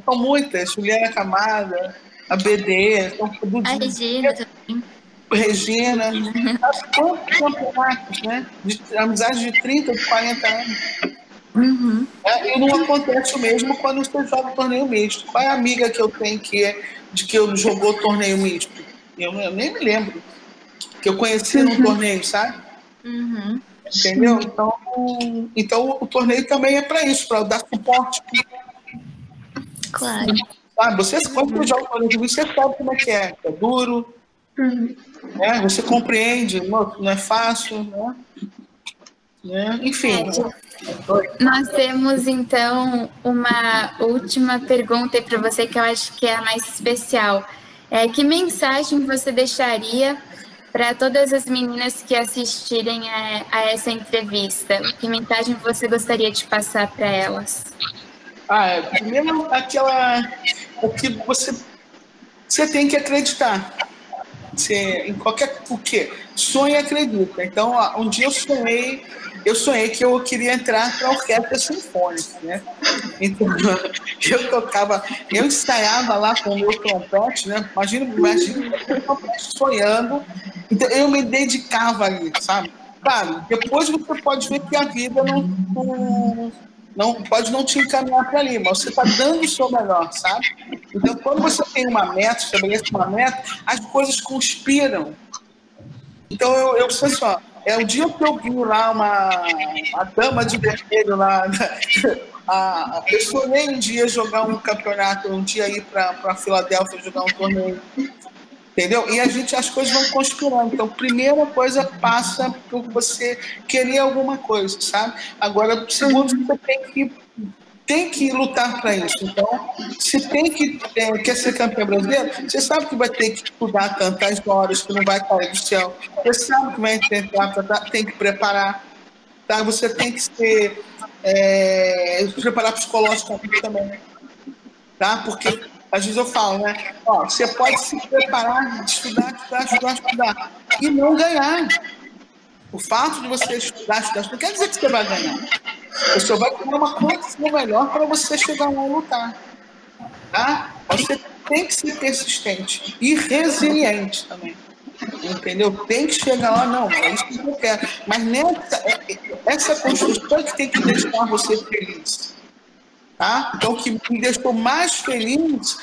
são muitas. Juliana Camada, a BD, a Regina também. Regina, quantos campeonatos, né? De amizade de 30, de 40 anos. E não acontece o mesmo quando você joga torneio misto. Qual é a amiga que eu tenho de que eu jogou torneio misto? Eu nem me lembro. Que eu conheci num torneio, sabe? Entendeu? Então o torneio também é para isso, para dar suporte. Claro. Sabe? Quando você joga torneio de xadrez, você sabe como é que é. É duro, você compreende, não é fácil, né? Enfim. Nós temos, então, uma última pergunta para você, que eu acho que é a mais especial. Que mensagem você deixaria para todas as meninas que assistirem a essa entrevista? Que mensagem você gostaria de passar para elas? Primeiro, o que você tem que acreditar. Em o quê? Sonha e acredita. Então, um dia eu sonhei que eu queria entrar para a orquestra sinfônica, né? Então, eu ensaiava lá com o meu trompete, né? Imagina o trompete sonhando. Então, eu me dedicava ali, sabe? Claro, depois você pode ver que a vida pode não te encaminhar para ali, mas você está dando o seu melhor, sabe? Então, quando você tem uma meta, estabelece uma meta, as coisas conspiram. Então, eu penso assim, o dia que eu vi lá a dama de vermelho lá, eu sonhei um dia jogar um campeonato, um dia ir para Filadélfia jogar um torneio. Entendeu? E as coisas vão conspirando. Então, primeira coisa passa por você querer alguma coisa, sabe? Agora, segundo, você tem que lutar para isso. Então, se quer ser campeão brasileiro, você sabe que vai ter que estudar, cantar as horas, que não vai cair do céu. Você sabe que vai tem que preparar. Tá? Você tem que se preparar psicologicamente também. Tá? Porque às vezes eu falo, né? Você pode se preparar, estudar e não ganhar. O fato de você estudar não quer dizer que você vai ganhar. Você vai ter uma condição melhor para você chegar lá e lutar. Tá? Você tem que ser persistente e resiliente também. Entendeu? Tem que chegar lá, não, é isso que eu quero. Mas essa construção que tem que deixar você feliz. Tá? Então, o que me deixou mais feliz...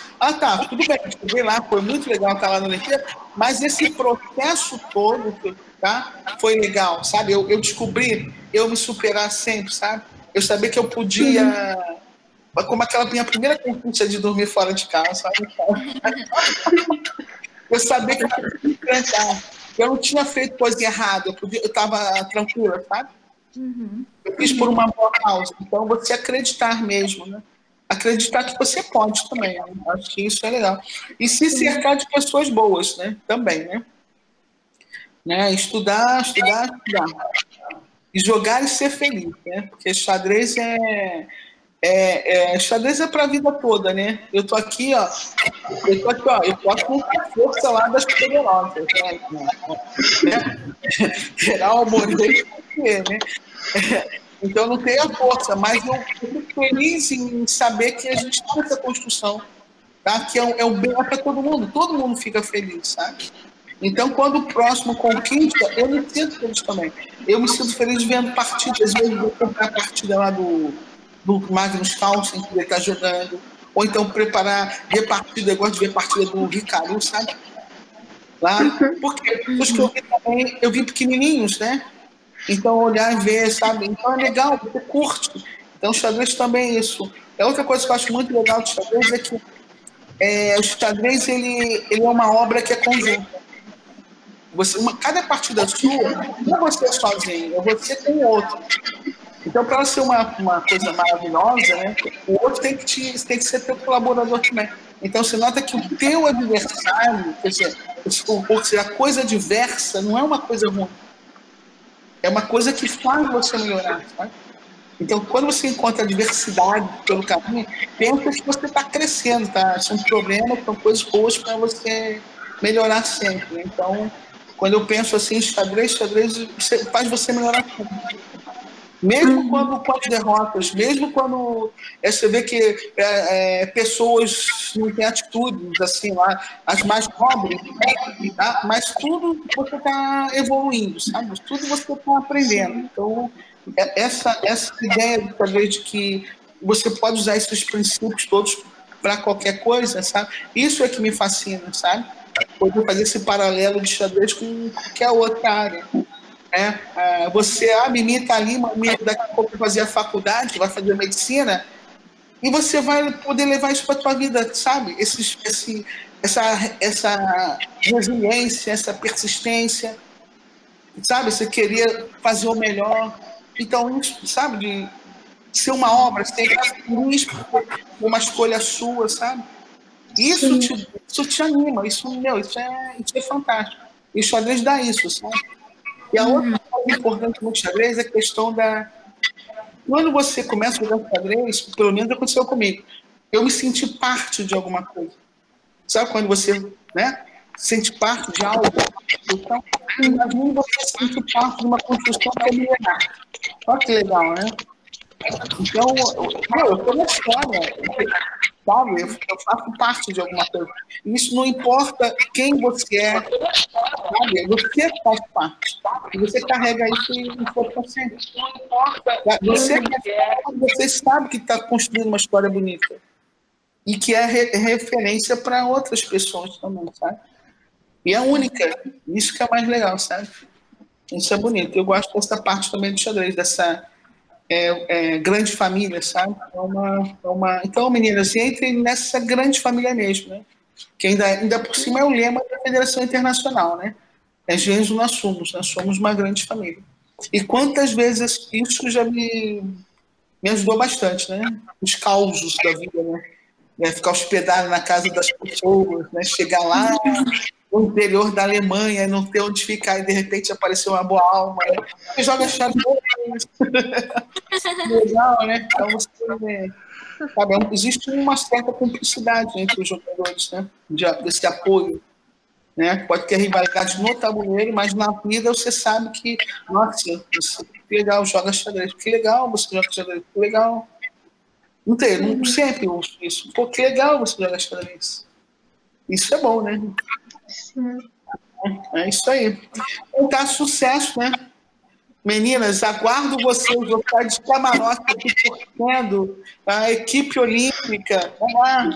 tudo bem, cheguei lá, foi muito legal estar lá na Olimpíada, mas esse processo todo, tá? Foi legal, sabe? Eu descobri eu me superar sempre, sabe? Eu sabia que eu podia... Como aquela minha primeira conquista de dormir fora de casa, sabe? Eu sabia que eu podia enfrentar. Eu não tinha feito coisa errada, eu estava tranquila, sabe? Eu fiz por uma boa causa. Então, você acreditar mesmo, né? Acreditar que você pode também. Né? Acho que isso é legal. E se cercar de pessoas boas, né? Também, né? Estudar. E jogar e ser feliz, né? Porque xadrez xadrez é para a vida toda, né? Eu tô aqui, eu posso contar a força lá das poderosas, né? Geral Moreira, né? Então não tem a força, mas eu fico feliz em saber que a gente tem essa construção, tá? Que é o bem para todo mundo fica feliz, sabe? Então, quando o próximo conquista, eu me sinto feliz também. Eu me sinto feliz vendo partidas, às vezes eu vou comprar a partida lá do Magnus Carlsen, que ele está jogando, ou então ver partida, eu gosto de ver partida do Ricardo, sabe? Lá, porque os que eu vi também, eu vi pequenininhos, né? Então, olhar e ver, sabe? Então, é legal, você curte. Então, o xadrez também é isso. Outra coisa que eu acho muito legal do xadrez é que o xadrez, ele é uma obra que é conjunta. Cada partida sua, não é você sozinho, é você com o outro. Então, para ser uma coisa maravilhosa, né, o outro tem que ser teu colaborador também. Então, você nota que o teu adversário, quer dizer, a coisa diversa não é uma coisa ruim. É uma coisa que faz você melhorar, sabe? Então, quando você encontra a diversidade pelo caminho, pensa que você está crescendo, tá? São problemas, são coisas boas para você melhorar sempre. Né? Então, quando eu penso assim, xadrez faz você melhorar sempre. Mesmo quando com as derrotas, mesmo quando você vê que pessoas não têm atitudes, assim, lá, as mais nobres, tá? Mas tudo você está evoluindo, sabe? Tudo você está aprendendo. Então, essa ideia, talvez, de que você pode usar esses princípios todos para qualquer coisa, sabe? Isso é que me fascina, sabe? Poder fazer esse paralelo de xadrez com qualquer outra área. A Mimi está ali, daqui a pouco vai fazer a faculdade, vai fazer medicina, E você vai poder levar isso para a tua vida, sabe? Essa resiliência, essa persistência, sabe? Você queria fazer o melhor. Então, isso, sabe? De ser uma obra, ser feliz por uma escolha sua, sabe? Isso te anima, isso é fantástico. E o xadrez dá isso, sabe? E a outra coisa importante no xadrez é a questão da... Quando você começa a jogar xadrez, pelo menos aconteceu comigo, eu me senti parte de alguma coisa. Sabe quando você, né, sente parte de algo? Então, imagina você sentir parte de uma construção que é milenar. Olha que legal, né? Então, eu estou na história, sabe? Eu faço parte de alguma coisa. Isso não importa quem você é, sabe? Você faz parte. E você carrega isso em seu consciente. Não importa você sabe que está construindo uma história bonita. E que é referência para outras pessoas também, sabe? E é única. Isso que é mais legal, sabe? Isso é bonito. Eu gosto dessa parte também do xadrez, dessa grande família, sabe? Então, meninas, entrem nessa grande família mesmo, né? Que ainda por cima é o lema da Federação Internacional, né? Gênio nós somos uma grande família. E quantas vezes isso já me ajudou bastante, né? Os causos da vida, né? Ficar hospedado na casa das pessoas, né? Chegar lá no interior da Alemanha, não ter onde ficar e de repente aparecer uma boa alma. Né? Você joga xadrez. Legal, né? Então, sabe, existe uma certa cumplicidade entre os jogadores, né? Desse apoio. Né? Pode ter rivalidade no tabuleiro, mas na vida você sabe que, nossa, que legal, joga xadrez. Que legal você joga xadrez. Que legal. Não sempre ouço isso. Pô, que legal você joga xadrez. Isso é bom, né? Sim. É isso aí. Então tá, sucesso, né? Meninas, aguardo vocês. Vou ficar de camarote aqui torcendo a equipe olímpica. Vamos lá.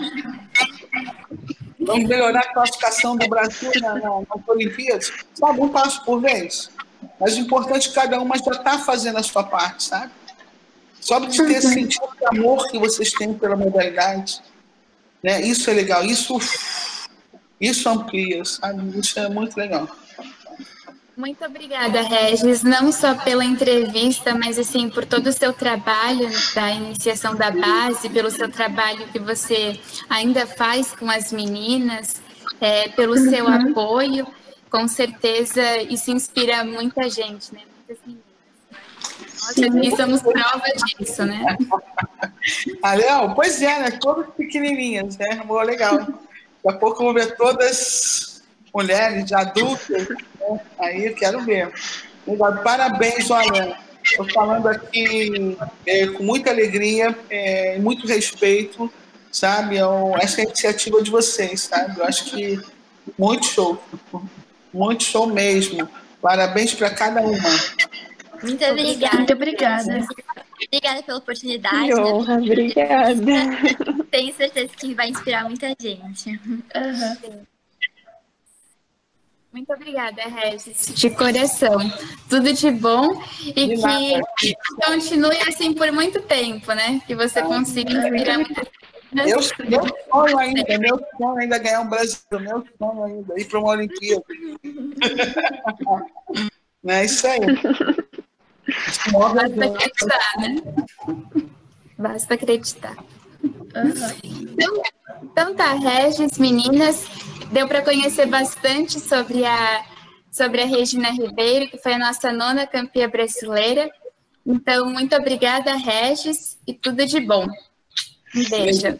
Vamos melhorar a classificação do Brasil nas Olimpíadas. Sabe, um passo por vez. Mas o importante é que cada uma já está fazendo a sua parte, sabe? Só de ter sentido o amor que vocês têm pela modalidade. Né? Isso é legal. Isso amplia, sabe? Isso é muito legal. Muito obrigada, Regis, não só pela entrevista, mas assim, por todo o seu trabalho da iniciação da base, pelo seu trabalho que você ainda faz com as meninas, pelo seu apoio. Com certeza isso inspira muita gente, né? Muitas meninas. Nós aqui somos prova disso, né? Léo, pois é, né? Todas pequenininhas, né? Amor, legal. Daqui a pouco eu vou ver todas mulheres, adultas, né? Aí eu quero ver. Legal. Parabéns, olha. Estou falando aqui com muita alegria, muito respeito, sabe? Essa iniciativa de vocês, sabe? Eu acho que muito show mesmo. Parabéns para cada uma. Muito obrigada. Muito obrigada. Obrigada pela oportunidade. Que honra, obrigada. Tenho certeza que vai inspirar muita gente. Muito obrigada, Regis, de coração. Tudo de bom e que continue assim por muito tempo, né? Que você consiga inspirar muita gente. Meu sonho ainda ganhar um brasileiro, meu sonho ainda ir para uma Olimpíada. É isso aí. Basta acreditar, né? Basta acreditar. Então tá, Regis, meninas, deu para conhecer bastante sobre a Regina Ribeiro, que foi a nossa 9ª campeã brasileira. Então, muito obrigada, Regis, e tudo de bom. Um beijo.